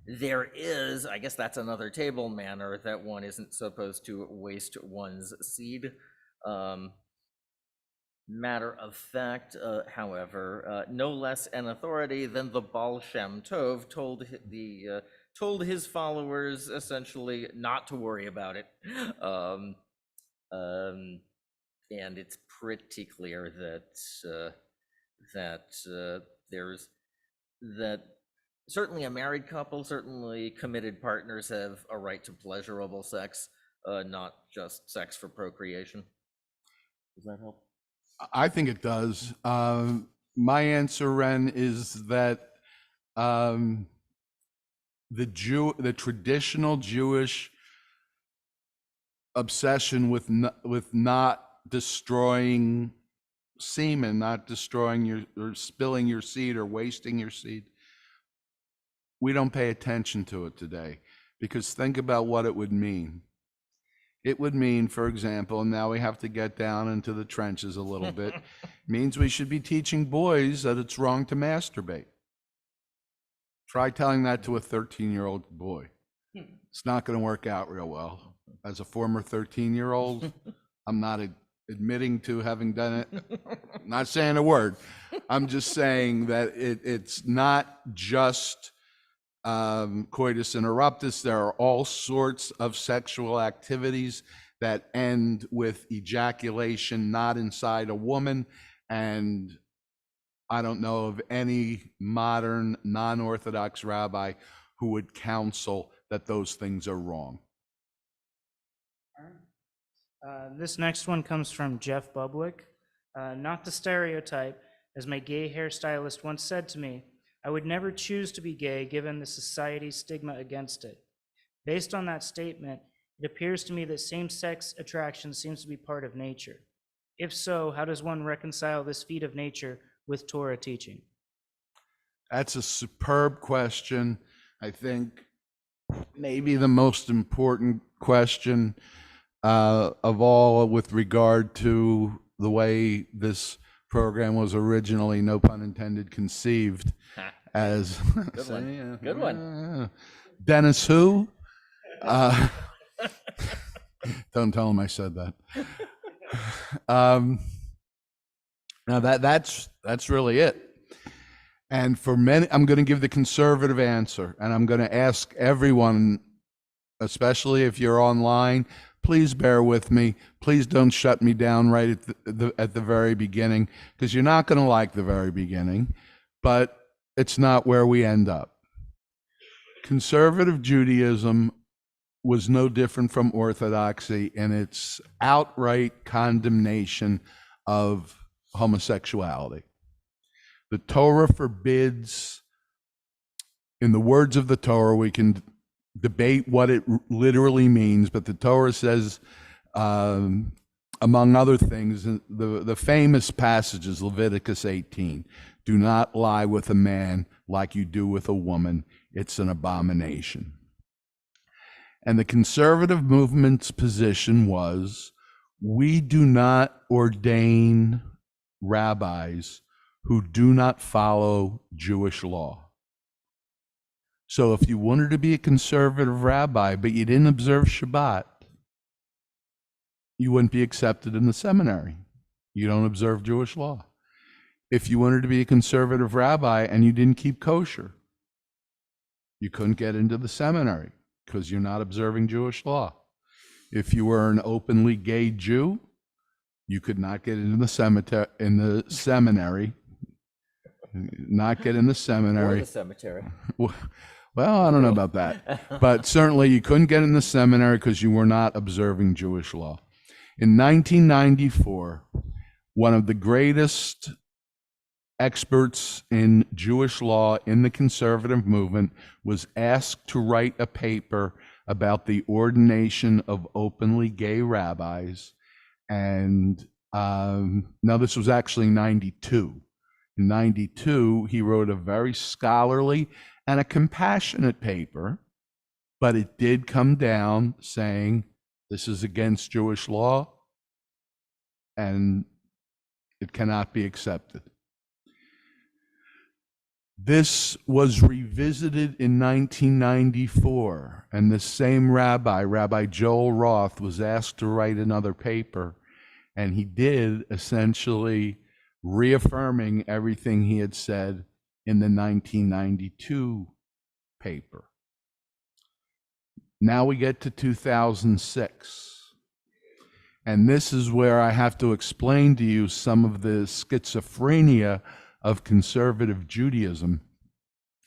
There is, I guess that's another table manner, that one isn't supposed to waste one's seed. Matter of fact, however, no less an authority than the Baal Shem Tov told his followers essentially not to worry about it. And it's pretty clear that certainly a married couple, certainly committed partners have a right to pleasurable sex, not just sex for procreation. Does that help? I think it does. My answer, Ren, is that the traditional Jewish obsession with not destroying semen, not destroying your, or spilling your seed or wasting your seed. We don't pay attention to it today, because think about what it would mean. It would mean, for example, and now we have to get down into the trenches a little bit, means we should be teaching boys that it's wrong to masturbate. Try telling that to a 13-year-old boy. It's not going to work out real well. As a former 13-year-old, I'm not admitting to having done it. I'm not saying a word. I'm just saying that it's not just coitus interruptus. There are all sorts of sexual activities that end with ejaculation not inside a woman, and I don't know of any modern non-Orthodox rabbi who would counsel that those things are wrong. This next one comes from Jeff Bublik. Not to stereotype, as my gay hairstylist once said to me, I would never choose to be gay given the society's stigma against it. Based on that statement, it appears to me that same-sex attraction seems to be part of nature. If so, how does one reconcile this feat of nature with Torah teaching? That's a superb question. I think maybe the most important question of all with regard to the way this program was originally, no pun intended, conceived as Good one. Good one. Dennis who? Don't tell him I said that. Now that's really it. And for many, I'm going to give the conservative answer, and I'm going to ask everyone, especially if you're online, please bear with me. Please don't shut me down right at the very beginning, because you're not going to like the very beginning, but it's not where we end up. Conservative Judaism was no different from Orthodoxy in its outright condemnation of homosexuality. The Torah forbids, in the words of the Torah, we can debate what it literally means, but the Torah says, among other things, the famous passages, Leviticus 18, do not lie with a man like you do with a woman. It's an abomination. And the conservative movement's position was, we do not ordain rabbis who do not follow Jewish law. So if you wanted to be a conservative rabbi, but you didn't observe Shabbat, you wouldn't be accepted in the seminary. You don't observe Jewish law. If you wanted to be a conservative rabbi and you didn't keep kosher, you couldn't get into the seminary because you're not observing Jewish law. If you were an openly gay Jew, you could not get into the seminary. Not get in the seminary. Or the cemetery. Well, I don't know about that. But certainly you couldn't get in the seminary because you were not observing Jewish law. In 1994, one of the greatest experts in Jewish law in the conservative movement was asked to write a paper about the ordination of openly gay rabbis. And now this was actually 92. In 92, he wrote a very scholarly and a compassionate paper, but it did come down saying this is against Jewish law and it cannot be accepted. This was revisited in 1994, and the same rabbi, Rabbi Joel Roth, was asked to write another paper, and he did, essentially reaffirming everything he had said in the 1992 paper. Now we get to 2006. And this is where I have to explain to you some of the schizophrenia of conservative Judaism.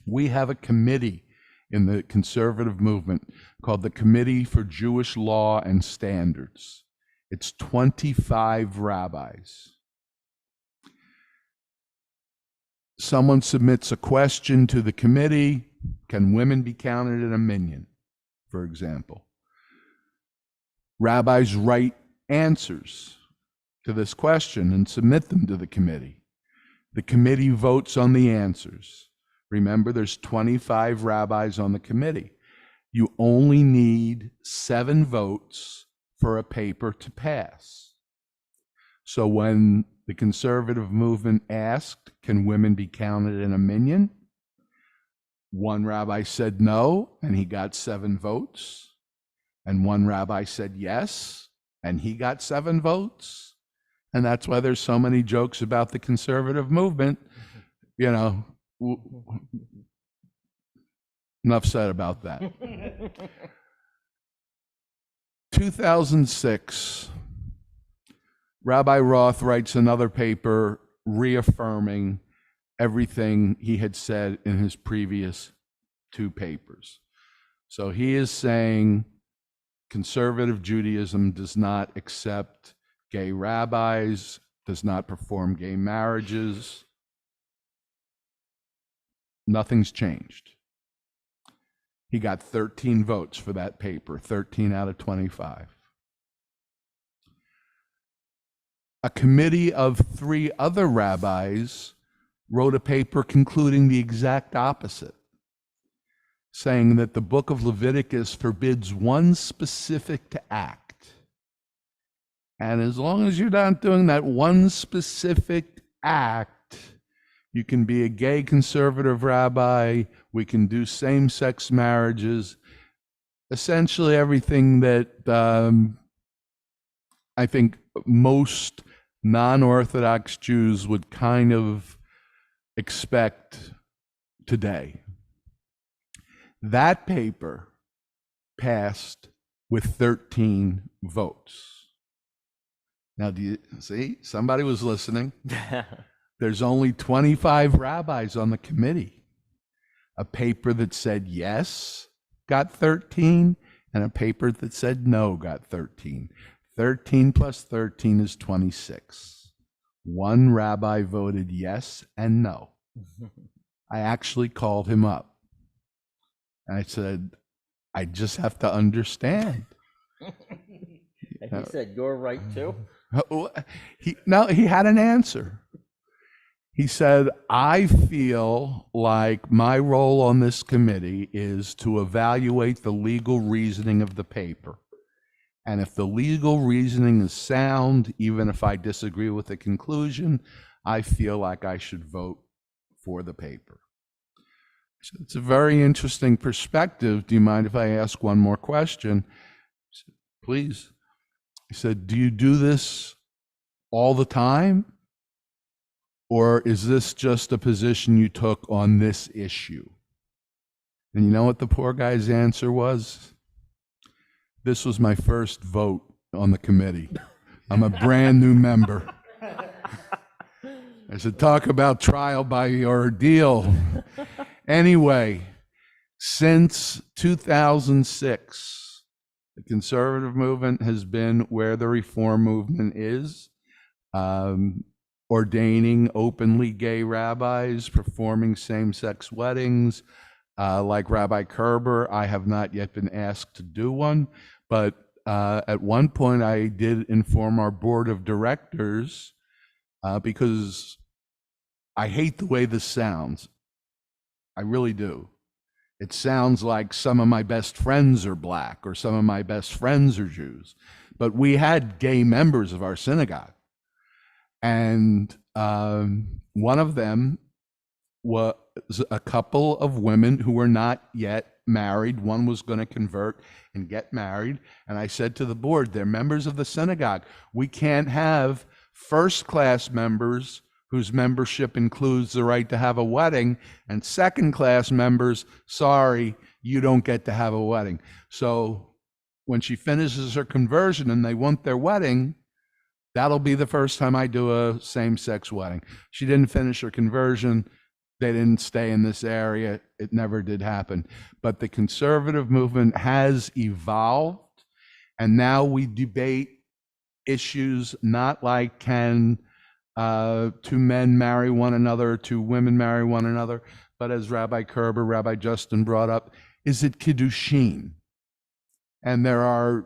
We have a committee in the conservative movement called the Committee for Jewish Law and Standards. It's 25 rabbis. Someone submits a question to the committee, can women be counted in a minyan, for example? Rabbis write answers to this question and submit them to the committee. The committee votes on the answers. Remember, there's 25 rabbis on the committee. You only need 7 votes for a paper to pass. So when the conservative movement asked, can women be counted in a minyan? One rabbi said no, and he got 7 votes. And one rabbi said yes, and he got 7 votes. And that's why there's so many jokes about the conservative movement. You know, enough said about that. 2006, Rabbi Roth writes another paper reaffirming everything he had said in his previous 2 papers. So he is saying conservative Judaism does not accept gay rabbis, does not perform gay marriages. Nothing's changed. He got 13 votes for that paper, 13 out of 25. A committee of 3 other rabbis wrote a paper concluding the exact opposite, saying that the book of Leviticus forbids one specific act. And as long as you're not doing that one specific act, you can be a gay conservative rabbi, we can do same-sex marriages, essentially everything that I think most non-Orthodox Jews would kind of expect today. That paper passed with 13 votes. Now, do you see? Somebody was listening. There's only 25 rabbis on the committee. A paper that said yes got 13, and a paper that said no got 13. 13 plus 13 is 26. One rabbi voted yes and no. I actually called him up. And I said, I just have to understand. And he said, you're right too? He had an answer. He said, I feel like my role on this committee is to evaluate the legal reasoning of the paper. And if the legal reasoning is sound, even if I disagree with the conclusion, I feel like I should vote for the paper. So it's a very interesting perspective. Do you mind if I ask one more question? Said, please. He said, do you do this all the time? Or is this just a position you took on this issue? And you know what the poor guy's answer was? This was my first vote on the committee. I'm a brand new member. I said, talk about trial by ordeal. Anyway, since 2006, the conservative movement has been where the reform movement is, ordaining openly gay rabbis, performing same-sex weddings. Like Rabbi Kerber, I have not yet been asked to do one, but at one point I did inform our board of directors because I hate the way this sounds. I really do. It sounds like some of my best friends are black or some of my best friends are Jews. But we had gay members of our synagogue. And one of them was a couple of women who were not yet married. One was going to convert and get married. And I said to the board, they're members of the synagogue. We can't have first-class members whose membership includes the right to have a wedding, and second-class members, sorry, you don't get to have a wedding. So when she finishes her conversion and they want their wedding, that'll be the first time I do a same-sex wedding. She didn't finish her conversion. They didn't stay in this area. It never did happen. But the conservative movement has evolved, and now we debate issues not like can 2 men marry one another or 2 women marry one another, but as Rabbi Kerber, Rabbi Justin brought up, is it kiddushin? And there are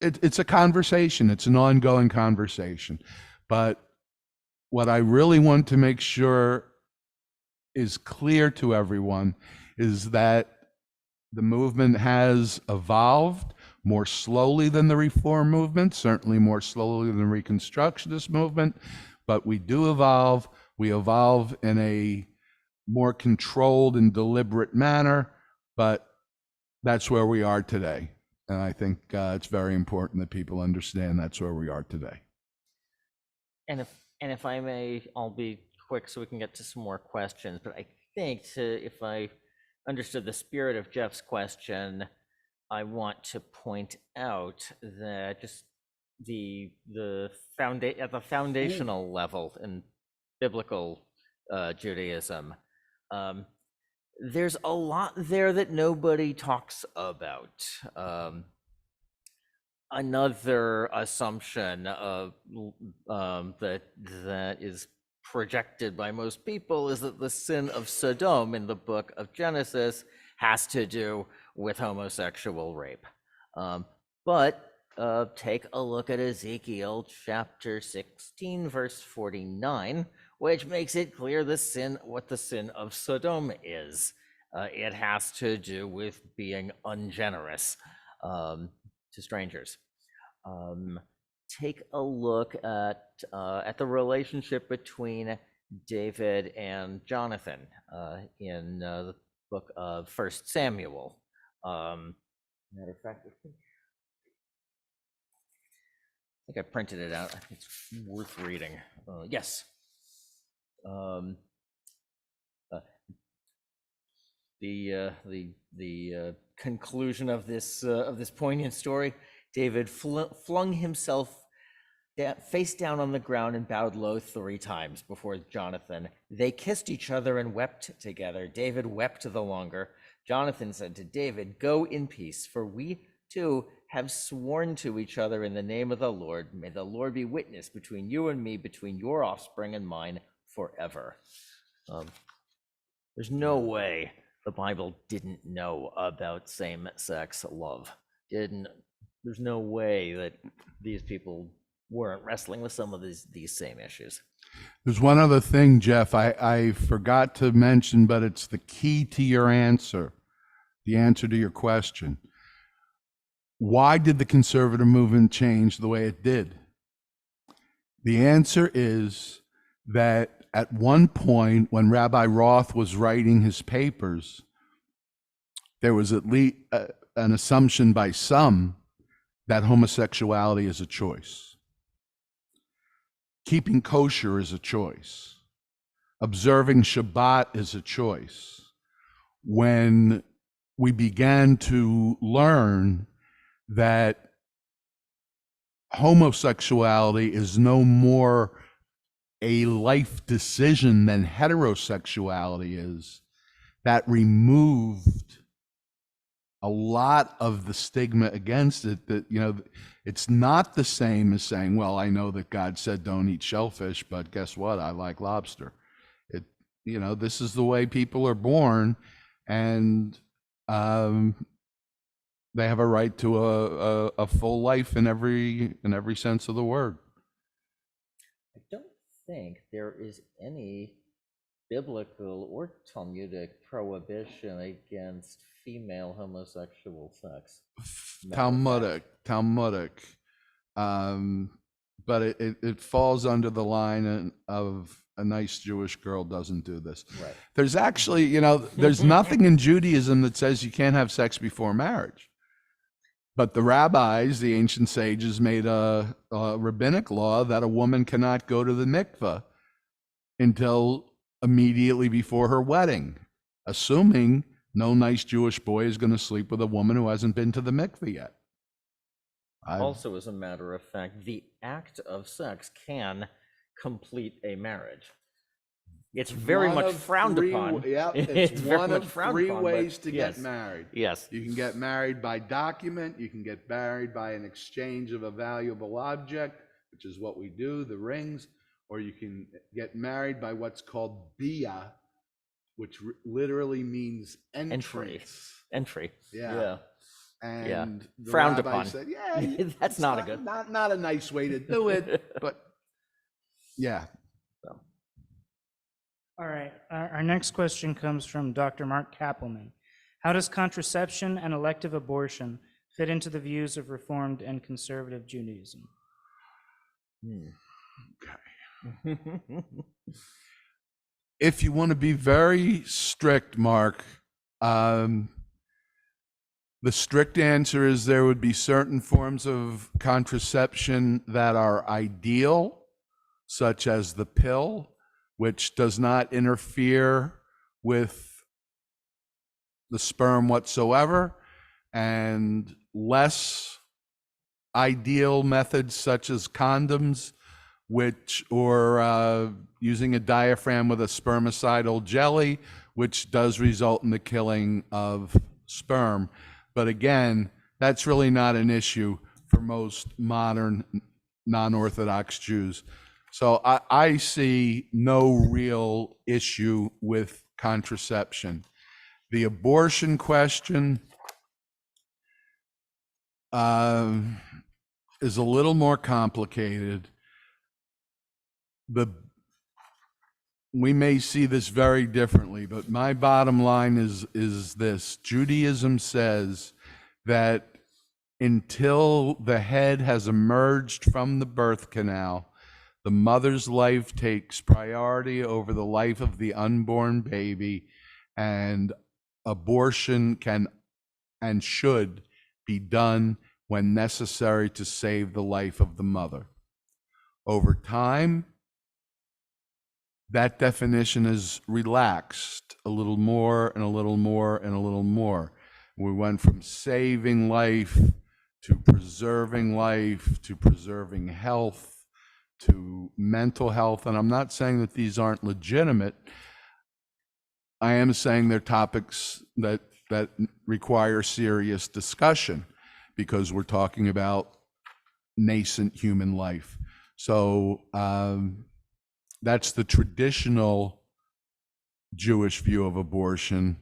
it's a conversation. It's an ongoing conversation. But what I really want to make sure is clear to everyone is that the movement has evolved more slowly than the reform movement, certainly more slowly than the Reconstructionist movement, but we do evolve. We evolve in a more controlled and deliberate manner, but that's where we are today. And I think it's very important that people understand that's where we are today. And if I may, I'll be quick so we can get to some more questions, but I think if I understood the spirit of Jeff's question, I want to point out that just at the foundational level in biblical Judaism, there's a lot there that nobody talks about. Another assumption that is projected by most people is that the sin of Sodom in the book of Genesis has to do with homosexual rape. But take a look at Ezekiel chapter 16, verse 49, which makes it clear what the sin of Sodom is. It has to do with being ungenerous to strangers. Take a look at the relationship between David and Jonathan in the book of 1 Samuel. Matter of fact, I think I printed it out. It's worth reading. Yes. The conclusion of this poignant story. David flung himself face down on the ground and bowed low 3 times before Jonathan. They kissed each other and wept together. David wept the longer. Jonathan said to David, "Go in peace, for we too have sworn to each other in the name of the Lord. May the Lord be witness between you and me, between your offspring and mine forever." There's no way the Bible didn't know about same-sex love. There's no way that these people weren't wrestling with some of these same issues. There's one other thing, Jeff, I forgot to mention, but it's the key to your answer, the answer to your question. Why did the conservative movement change the way it did? The answer is that at one point when Rabbi Roth was writing his papers, there was at least an assumption by some that homosexuality is a choice. Keeping kosher is a choice. Observing Shabbat is a choice. When we began to learn that homosexuality is no more a life decision than heterosexuality is, that removed a lot of the stigma against it. That, you know, it's not the same as saying, well, I know that God said don't eat shellfish, but guess what? I like lobster. You know, this is the way people are born, and they have a right to a full life in every sense of the word. I don't think there is any biblical or Talmudic prohibition against female homosexual sex. Talmudic, but it falls under the line of a nice Jewish girl doesn't do this. Right. There's actually, you know, there's nothing in Judaism that says you can't have sex before marriage. But the rabbis, the ancient sages, made a rabbinic law that a woman cannot go to the mikveh until immediately before her wedding, assuming no nice Jewish boy is going to sleep with a woman who hasn't been to the mikveh yet. Also, as a matter of fact, the act of sex can complete a marriage. It's very much frowned upon. Yeah, it's one of 3 ways to yes. get married. Yes. You can get married by document, you can get married by an exchange of a valuable object, which is what we do, the rings, or you can get married by what's called bia, which literally means entrance. Entry. Yeah. Yeah. Yeah. And the Frowned rabbi upon. said, yeah, That's it's not a good- not a nice way to do it, but yeah. All right, our next question comes from Dr. Mark Kappelman. How does contraception and elective abortion fit into the views of Reformed and Conservative Judaism? If you want to be very strict, Mark, the strict answer is there would be certain forms of contraception that are ideal, such as the pill, which does not interfere with the sperm whatsoever, and less ideal methods such as condoms, or using a diaphragm with a spermicidal jelly, which does result in the killing of sperm. But again, that's really not an issue for most modern non-Orthodox Jews. So I see no real issue with contraception. The abortion question is a little more complicated. We may see this very differently, but my bottom line is this. Judaism says that until the head has emerged from the birth canal, the mother's life takes priority over the life of the unborn baby, and abortion can and should be done when necessary to save the life of the mother. Over time, that definition is relaxed a little more and a little more and a little more. We went from saving life to preserving health, to mental health. And I'm not saying that these aren't legitimate. I am saying they're topics that require serious discussion, because we're talking about nascent human life. So that's the traditional Jewish view of abortion.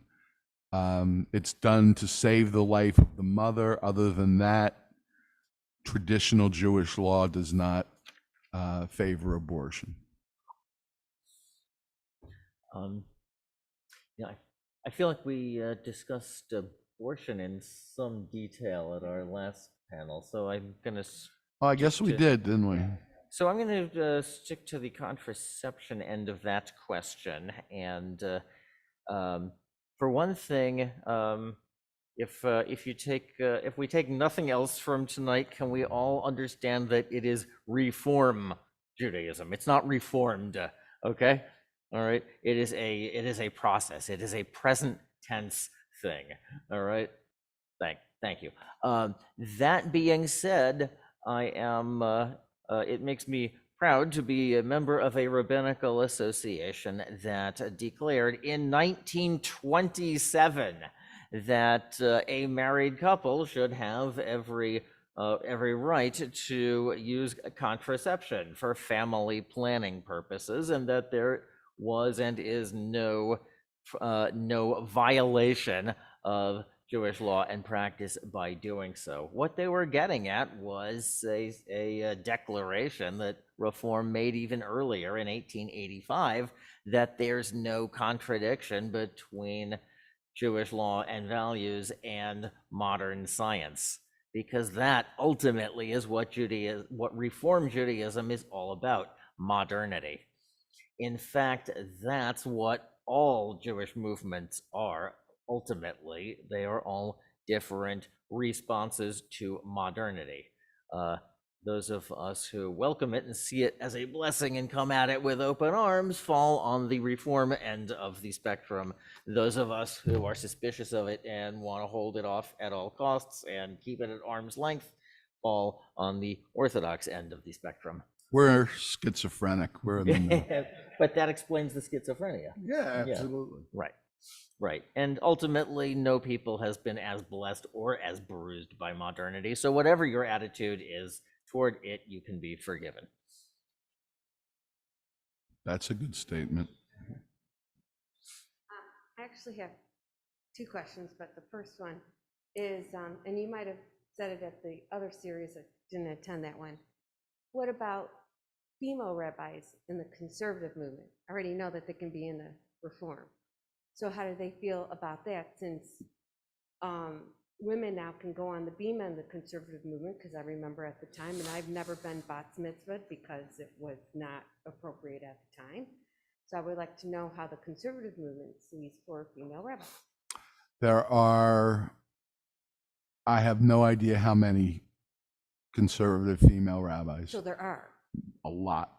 It's done to save the life of the mother. Other than that, traditional Jewish law does not favor abortion. Yeah, I feel like we discussed abortion in some detail at our last panel, so I'm gonna. Oh, I guess we did, didn't we? So I'm going to stick to the contraception end of that question, and for one thing, if we take nothing else from tonight, can we all understand that it is Reform Judaism? It's not reformed, okay? All right. It is a process. It is a present tense thing. All right. Thank you. That being said, I am. It makes me proud to be a member of a rabbinical association that declared in 1927 that a married couple should have every right to use contraception for family planning purposes, and that there was and is no violation of Jewish law and practice by doing so. What they were getting at was a declaration that Reform made even earlier in 1885, that there's no contradiction between Jewish law and values and modern science, because that ultimately is what Reform Judaism is all about: modernity. In fact, that's what all Jewish movements are. Ultimately, they are all different responses to modernity. Those of us who welcome it and see it as a blessing and come at it with open arms fall on the Reform end of the spectrum. Those of us who are suspicious of it and want to hold it off at all costs and keep it at arm's length fall on the Orthodox end of the spectrum. We're schizophrenic. We're in the middle. But that explains the schizophrenia. Yeah, absolutely. Right. And ultimately, no people has been as blessed or as bruised by modernity. So whatever your attitude is toward it, you can be forgiven. That's a good statement. I actually have two questions, but the first one is, and you might have said it at the other series, I didn't attend that one. What about female rabbis in the conservative movement? I already know that they can be in the reform. So how do they feel about that, since women now can go on the beam in the conservative movement? Because I remember at the time, and I've never been bat mitzvahed because it was not appropriate at the time. So I would like to know how the conservative movement sees for female rabbis. I have no idea how many conservative female rabbis. So there are. A lot.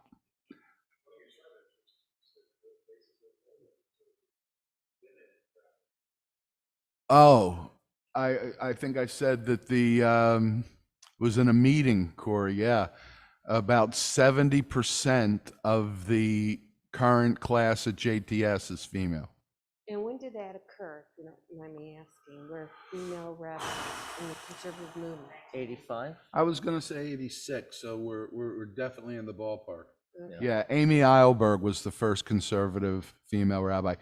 Oh, I think I said that was in a meeting, Corey, yeah. About 70% of the current class at JTS is female. And when did that occur? You don't mind me asking, where female rabbis in the conservative movement? 85? I was going to say 86, so we're definitely in the ballpark. Okay. Yeah, Amy Eilberg was the first conservative female rabbi.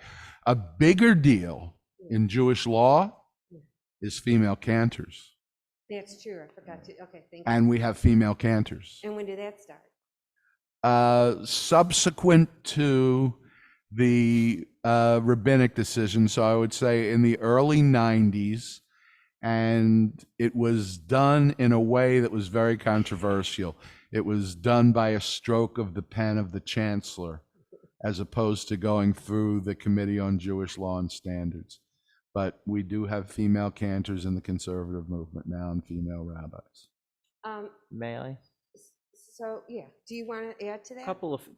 A bigger deal in Jewish law is female cantors. That's true, I forgot to, okay, thank you. And we have female cantors. And when did that start? Subsequent to the rabbinic decision, so I would say in the early 90s, and it was done in a way that was very controversial. It was done by a stroke of the pen of the chancellor, as opposed to going through the Committee on Jewish Law and Standards. But we do have female cantors in the conservative movement now, and female rabbis. May I? So, yeah, do you want to add to that?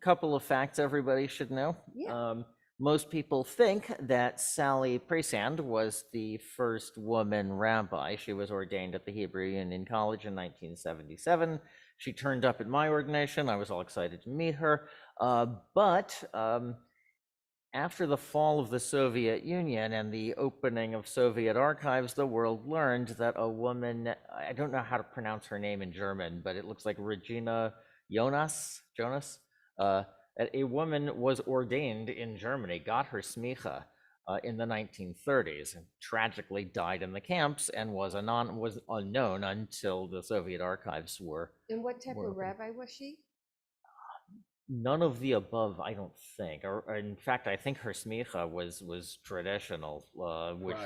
Couple of facts everybody should know. Yeah. Most people think that Sally Presand was the first woman rabbi. She was ordained at the Hebrew Union College in 1977. She turned up at my ordination. I was all excited to meet her. But after the fall of the Soviet Union and the opening of Soviet archives, the world learned that a woman, I don't know how to pronounce her name in German, but it looks like Regina Jonas, a woman was ordained in Germany, got her smicha in the 1930s, and tragically died in the camps and was unknown until the Soviet archives were. And what type were of open. rabbi was she? None of the above, I don't think. Or in fact, I think her smicha was traditional, which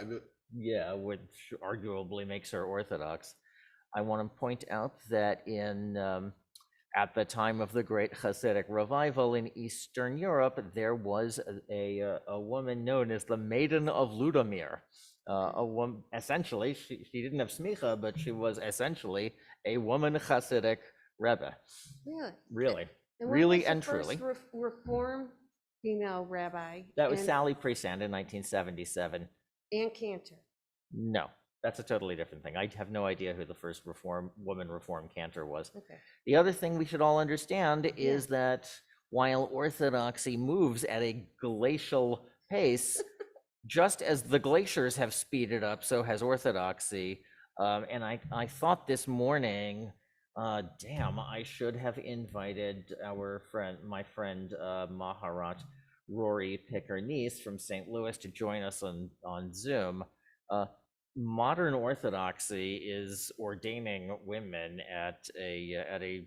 arguably makes her Orthodox. I want to point out that at the time of the Great Hasidic Revival in Eastern Europe, there was a woman known as the Maiden of Ludomir. A woman, essentially, she didn't have smicha, but she was essentially a woman Hasidic Rebbe. Really? And when Really was the and truly. first Reform female rabbi? That was Sally Presand in 1977. And Cantor. No, that's a totally different thing. I have no idea who the first woman reform cantor was. Okay. The other thing we should all understand is that while Orthodoxy moves at a glacial pace, just as the glaciers have speeded up, so has Orthodoxy. And I thought this morning, damn, I should have invited my friend Maharat Rory Picker-Nice from St. Louis to join us on Zoom. Modern Orthodoxy is ordaining women at a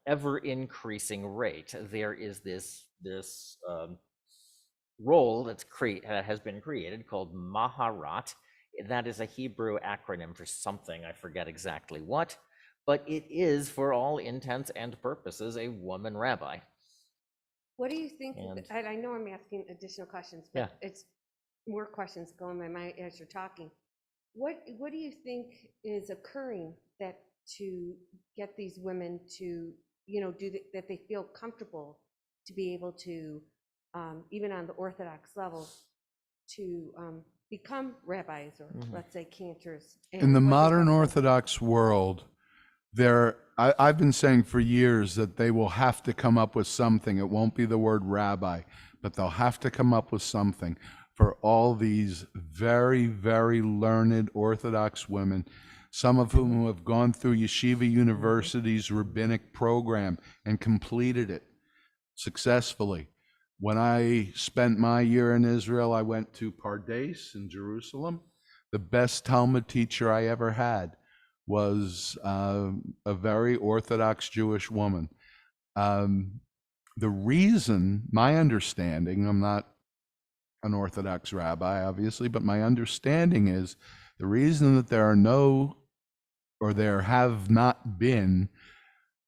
ever increasing rate. There is this role that has been created called Maharat. That is a Hebrew acronym for something, I forget exactly what, but it is, for all intents and purposes, a woman rabbi. What do you think? And- I know I'm asking additional questions, Yeah. but it's more questions go in my mind as you're talking. What do you think is occurring that to get these women to, that they feel comfortable to be able to, even on the Orthodox level, to become rabbis or let's say cantors? In the modern Orthodox world, I've been saying for years that they will have to come up with something. It won't be the word rabbi, but they'll have to come up with something for all these very, very learned Orthodox women, some of whom have gone through Yeshiva University's rabbinic program and completed it successfully. When I spent my year in Israel, I went to Pardes in Jerusalem. the best Talmud teacher I ever had was a very Orthodox Jewish woman. The reason, my understanding, I'm not an Orthodox rabbi, obviously, but my understanding is the reason that there are no, or there have not been,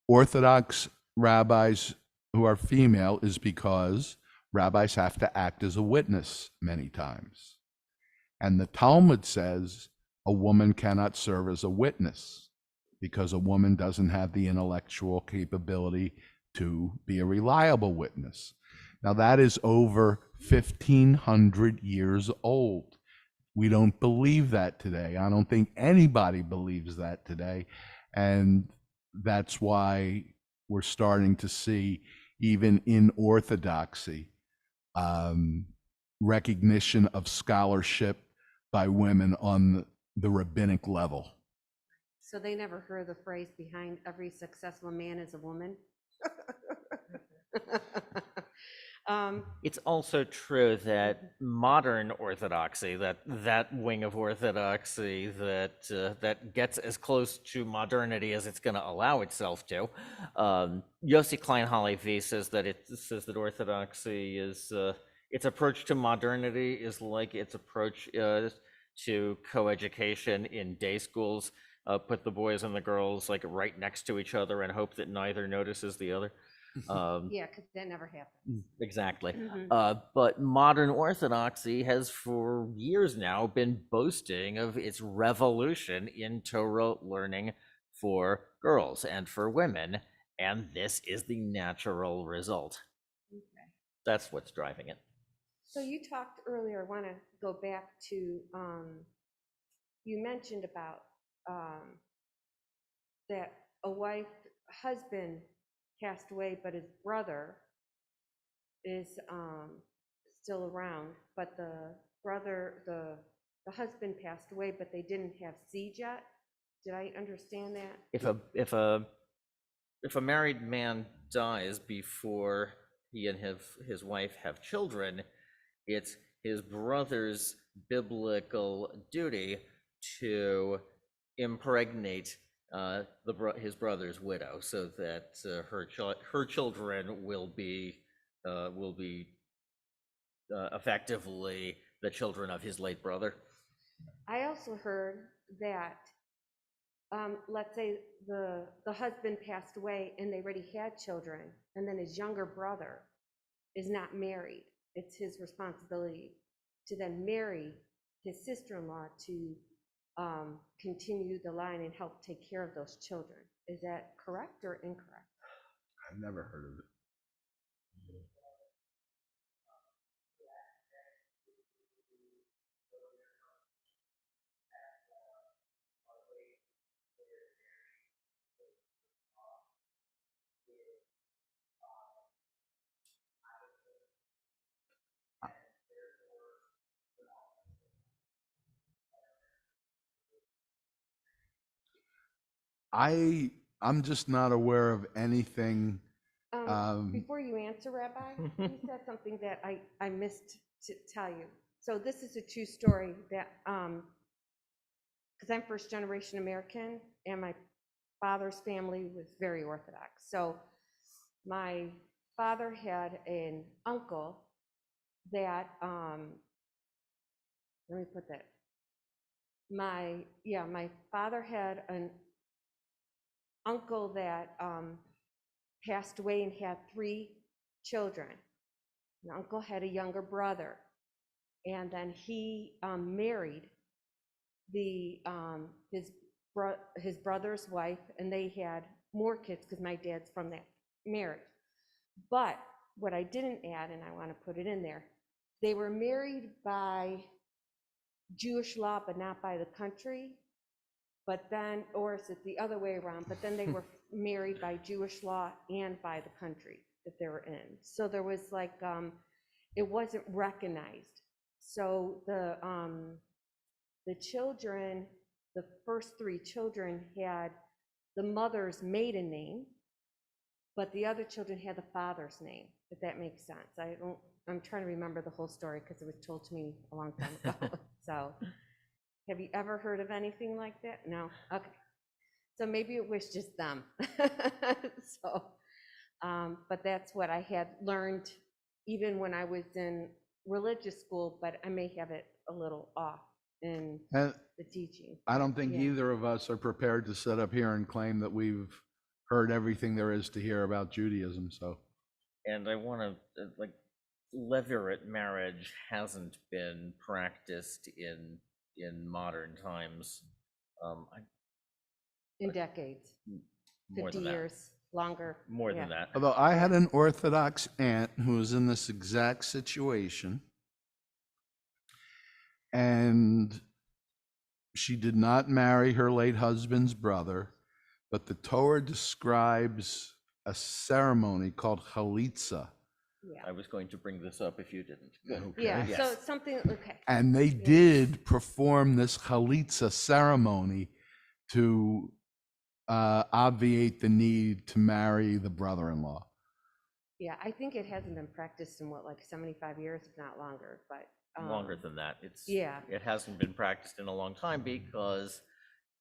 Orthodox rabbis who are female is because rabbis have to act as a witness many times. And the Talmud says a woman cannot serve as a witness because a woman doesn't have the intellectual capability to be a reliable witness. Now, that is over 1,500 years old. We don't believe that today. I don't think anybody believes that today. And that's why we're starting to see, even in Orthodoxy, recognition of scholarship by women on the rabbinic level. So they never heard the phrase behind every successful man is a woman? It's also true that modern Orthodoxy, that wing of Orthodoxy that gets as close to modernity as it's going to allow itself to, Yossi Klein Halevi says that Orthodoxy is its approach to modernity is like its approach to coeducation in day schools. Put the boys and the girls like right next to each other and hope that neither notices the other. Yeah, because that never happens. Exactly. Mhm. But modern Orthodoxy has for years now been boasting of its revolution in Torah learning for girls and for women, and this is the natural result. Okay. That's what's driving it. So you talked earlier, I want to go back to, you mentioned about that a husband passed away, but his brother is still around, but the husband passed away, but they didn't have seed yet. Did I understand that? If a married man dies before he and his wife have children, it's his brother's biblical duty to impregnate his brother's widow, so that her children will be effectively the children of his late brother. I also heard that, let's say the husband passed away and they already had children, and then his younger brother is not married. It's his responsibility to then marry his sister-in-law to continue the line and help take care of those children. Is that correct or incorrect? I've never heard of it. I'm just not aware of anything. Before you answer, Rabbi, you said something that I missed to tell you. So this is a true story that, because I'm first generation American and my father's family was very Orthodox. So my father had an uncle that, let me put that. My father had an uncle that passed away and had 3 children. My uncle had a younger brother, and then he married his brother's wife, and they had more kids because my dad's from that marriage. But what I didn't add, and I want to put it in there, they were married by Jewish law, but not by the country. But then, or is it the other way around? But then they were married by Jewish law and by the country that they were in. So there was like, it wasn't recognized. So the children, the first 3 children had the mother's maiden name, but the other children had the father's name, if that makes sense. I'm trying to remember the whole story because it was told to me a long time ago. So Have you ever heard of anything like that? No? Okay. So maybe it was just them. So, but that's what I had learned even when I was in religious school, but I may have it a little off in And the teaching. I don't think Yeah. either of us are prepared to sit up here and claim that we've heard everything there is to hear about Judaism, so. And I want to, like, levirate marriage hasn't been practiced in modern times. In decades, More 50 than that. years, longer. More yeah. than that. Although I had an Orthodox aunt who was in this exact situation, and she did not marry her late husband's brother, but the Torah describes a ceremony called chalitza. Yeah. I was going to bring this up if you didn't. Good. Yeah, Okay. so Yes. it's something, okay. And they did perform this chalitza ceremony to obviate the need to marry the brother-in-law. Yeah, I think it hasn't been practiced in what, like 75 years, if not longer, but. Longer than that. Yeah. It hasn't been practiced in a long time because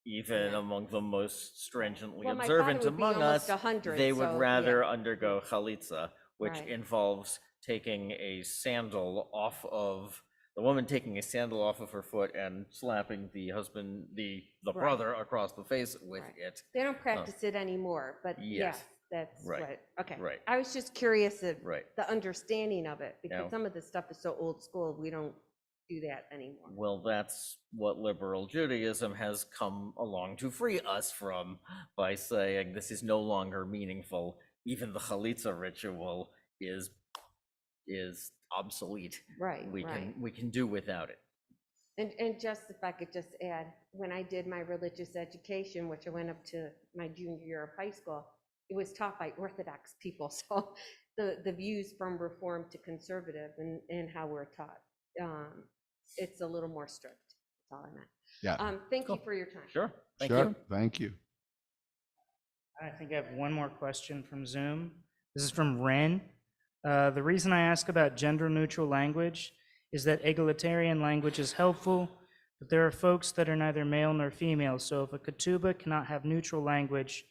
even Yeah. among the most stringently Well, my observant father would be among almost us, 100, they would so, rather yeah. undergo chalitza, which Right. involves taking a sandal off of the woman, taking a sandal off of her foot and slapping the husband, the Right. brother across the face with Right. it. They don't practice it anymore, but Yes. yes, that's Right. what, okay. Right. I was just curious of Right. the understanding of it, Now- because some of the stuff is so old school, we don't do that anymore. Well, that's what liberal Judaism has come along to free us from by saying this is no longer meaningful. Even the chalitza ritual is obsolete. Right, We right. can do without it. And just if I could just add, when I did my religious education, which I went up to my junior year of high school, it was taught by Orthodox people. So the views from Reform to conservative and how we're taught, it's a little more strict. That's all I meant. Yeah. Thank you Cool. for your time. Sure. Thank Sure. you. Thank you. I think I have one more question from Zoom. This is from Ren. The reason I ask about gender-neutral language is that egalitarian language is helpful, but there are folks that are neither male nor female. So if a ketubah cannot have neutral language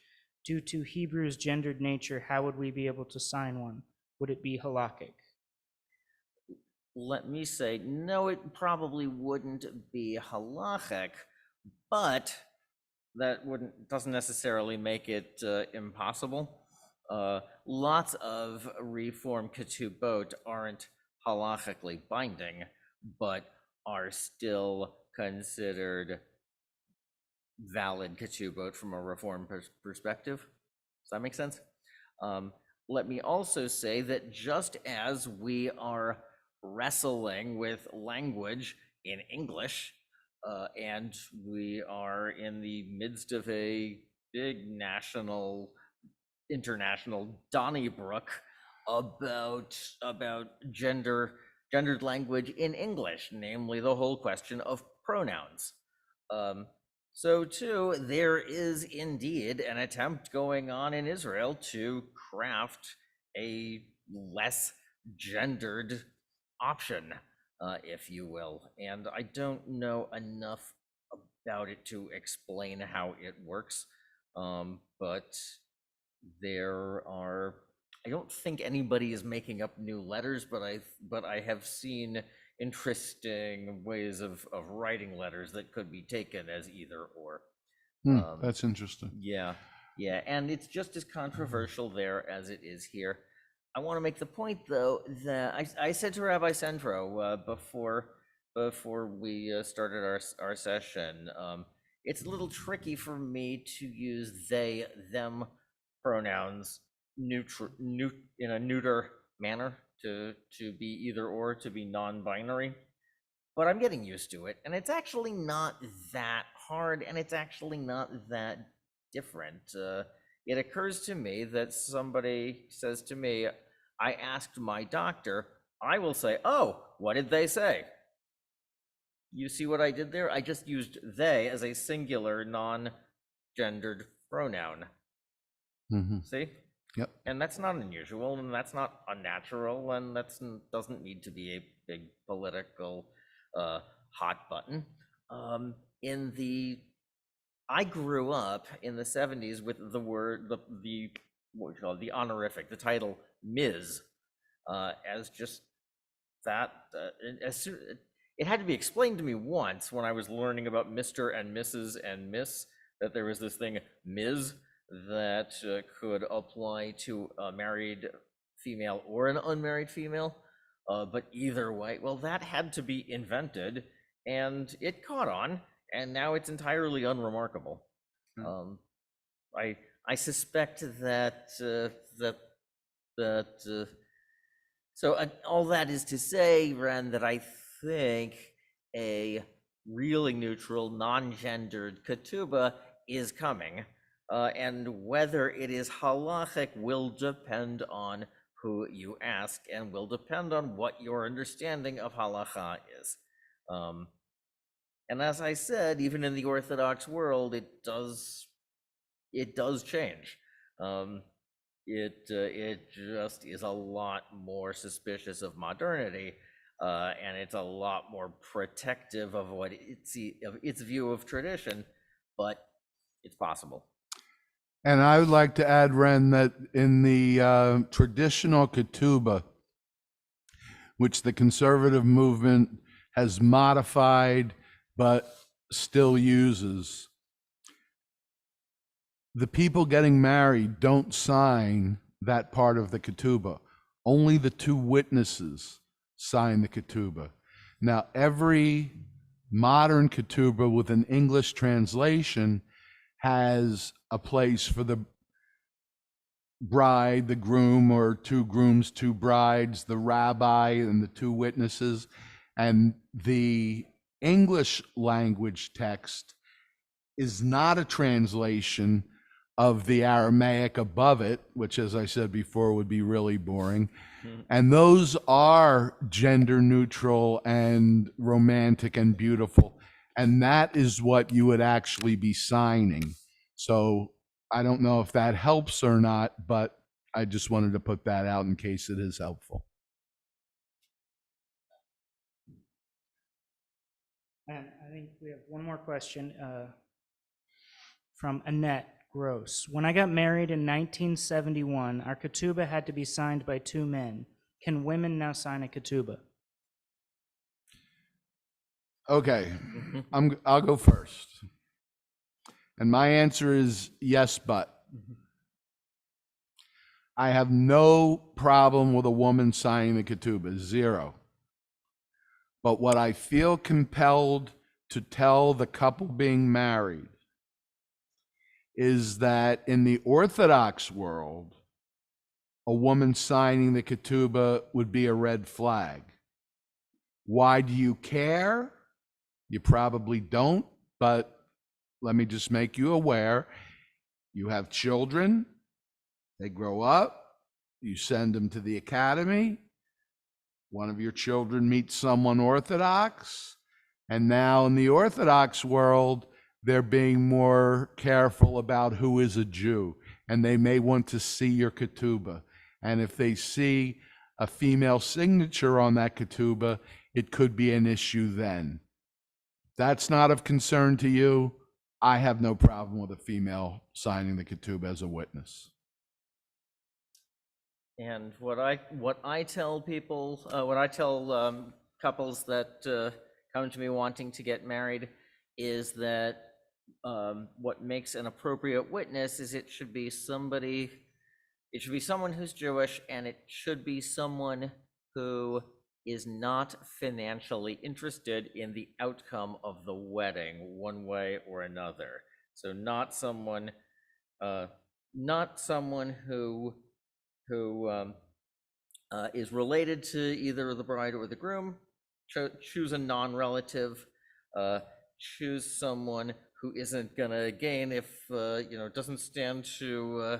due to Hebrew's gendered nature, how would we be able to sign one? Would it be halakhic? Let me say, no, it probably wouldn't be halachic, but that doesn't necessarily make it impossible. Lots of reform ketubot aren't halachically binding, but are still considered valid ketubot from a reform perspective. Does that make sense? Let me also say that just as we are wrestling with language in English, and we are in the midst of a big international Donnybrook about gendered language in English, namely the whole question of pronouns. So too, there is indeed an attempt going on in Israel to craft a less gendered option, if you will. And I don't know enough about it to explain how it works, but I don't think anybody is making up new letters, but I have seen interesting ways of writing letters that could be taken as either or. That's interesting. Yeah, and it's just as controversial there as it is here. I want to make the point, though, that I said to Rabbi Sendro before we started our session, it's a little tricky for me to use they, them pronouns in a neuter manner to be either or, to be non-binary. But I'm getting used to it, and it's actually not that hard, and it's actually not that different. It occurs to me that somebody says to me, I asked my doctor, I will say, oh, what did they say? You see what I did there? I just used they as a singular non-gendered pronoun. Mm-hmm. See? Yep. And that's not unusual, and that's not unnatural, and that doesn't need to be a big political hot button. I grew up in the 70s with the word, the what would you call it, the honorific, the title Ms. As just that, it had to be explained to me once when I was learning about Mr. and Mrs. and Miss, that there was this thing, Ms., that could apply to a married female or an unmarried female. But either way, well, that had to be invented, and it caught on, and now it's entirely unremarkable. I suspect that all that is to say, Ren, that I think a really neutral, non-gendered ketubah is coming, and whether it is halachic will depend on who you ask and will depend on what your understanding of halacha is. And as I said, even in the Orthodox world, it does change. It just is a lot more suspicious of modernity, and it's a lot more protective of what its view of tradition, but it's possible. And I would like to add, Ren, that in the traditional ketubah, which the conservative movement has modified but still uses, the people getting married don't sign that part of the ketubah. Only the two witnesses sign the ketubah. Now, every modern ketubah with an English translation has a place for the bride, the groom, or two grooms, two brides, the rabbi, and the two witnesses. And the English language text is not a translation of the Aramaic above it, which, as I said before, would be really boring. And those are gender neutral and romantic and beautiful. And that is what you would actually be signing. So I don't know if that helps or not, but I just wanted to put that out in case it is helpful. And I think we have one more question from Annette Gross. When I got married in 1971, our ketubah had to be signed by two men. Can women now sign a ketubah? Okay, I'll go first. And my answer is yes, but. I have no problem with a woman signing the ketubah, zero. But what I feel compelled to tell the couple being married is that in the Orthodox world, a woman signing the ketubah would be a red flag. Why do you care? You probably don't, but let me just make you aware. You have children, they grow up, you send them to the academy, one of your children meets someone Orthodox, and now in the Orthodox world, they're being more careful about who is a Jew, and they may want to see your ketubah. And if they see a female signature on that ketubah, it could be an issue then. That's not of concern to you. I have no problem with a female signing the ketubah as a witness. And what I tell people, couples that come to me wanting to get married is that what makes an appropriate witness is it should be someone who's Jewish, and it should be someone who is not financially interested in the outcome of the wedding one way or another. So not someone who is related to either the bride or the groom. Choose a non-relative. Choose someone who isn't gonna gain if doesn't stand to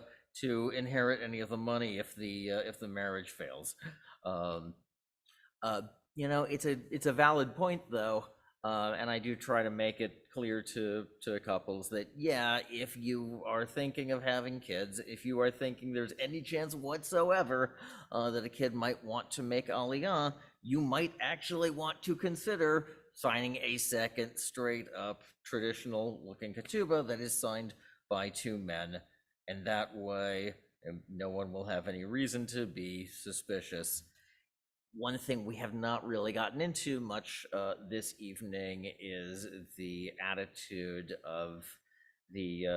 inherit any of the money if the marriage fails. It's a valid point though, and I do try to make it clear to couples that, yeah, if you are thinking of having kids, if you are thinking there's any chance whatsoever that a kid might want to make aliyah, you might actually want to consider signing a second straight up traditional looking ketubah that is signed by two men. And that way, no one will have any reason to be suspicious. One thing we have not really gotten into much this evening is the attitude of the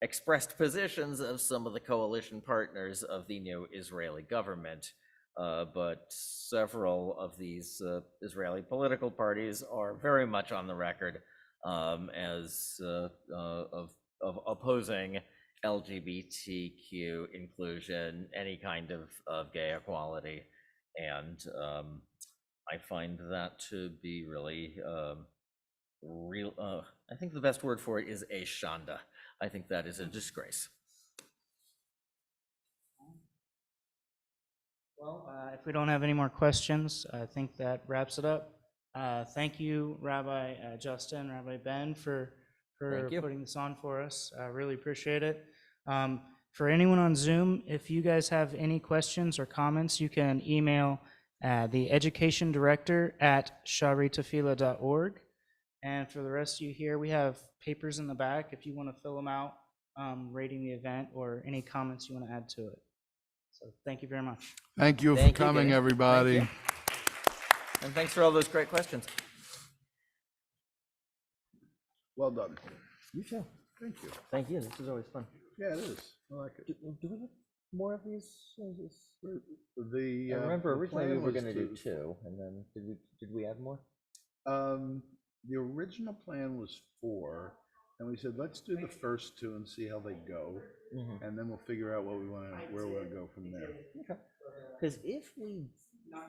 expressed positions of some of the coalition partners of the new Israeli government. But several of these Israeli political parties are very much on the record as of opposing LGBTQ inclusion, any kind of gay equality. And I find that to be really real. I think the best word for it is a shanda. I think that is a disgrace. Well, if we don't have any more questions, I think that wraps it up. Thank you, Rabbi Justin, Rabbi Ben, for Thank you. putting this on for us. I really appreciate it. For anyone on Zoom, if you guys have any questions or comments, you can email the education director at sharitafila.org. And for the rest of you here, we have papers in the back if you want to fill them out, rating the event or any comments you want to add to it. So thank you very much. Thank you for Thank you, coming, Gideon. everybody. Thank you. And thanks for all those great questions. Well done. You too. Thank you. Thank you. This is always fun. Yeah, it is. I like it. Do we have more of these? The I remember the originally we plan were was going to do to- 2, and then did we add more? The original plan was 4, and we said, let's do the first 2 and see how they go, and then we'll figure out what we want to, where we want to go from there. Okay. Because if we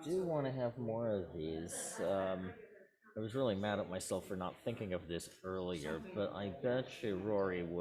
do want to have more of these, I was really mad at myself for not thinking of this earlier, but I bet you Rory would.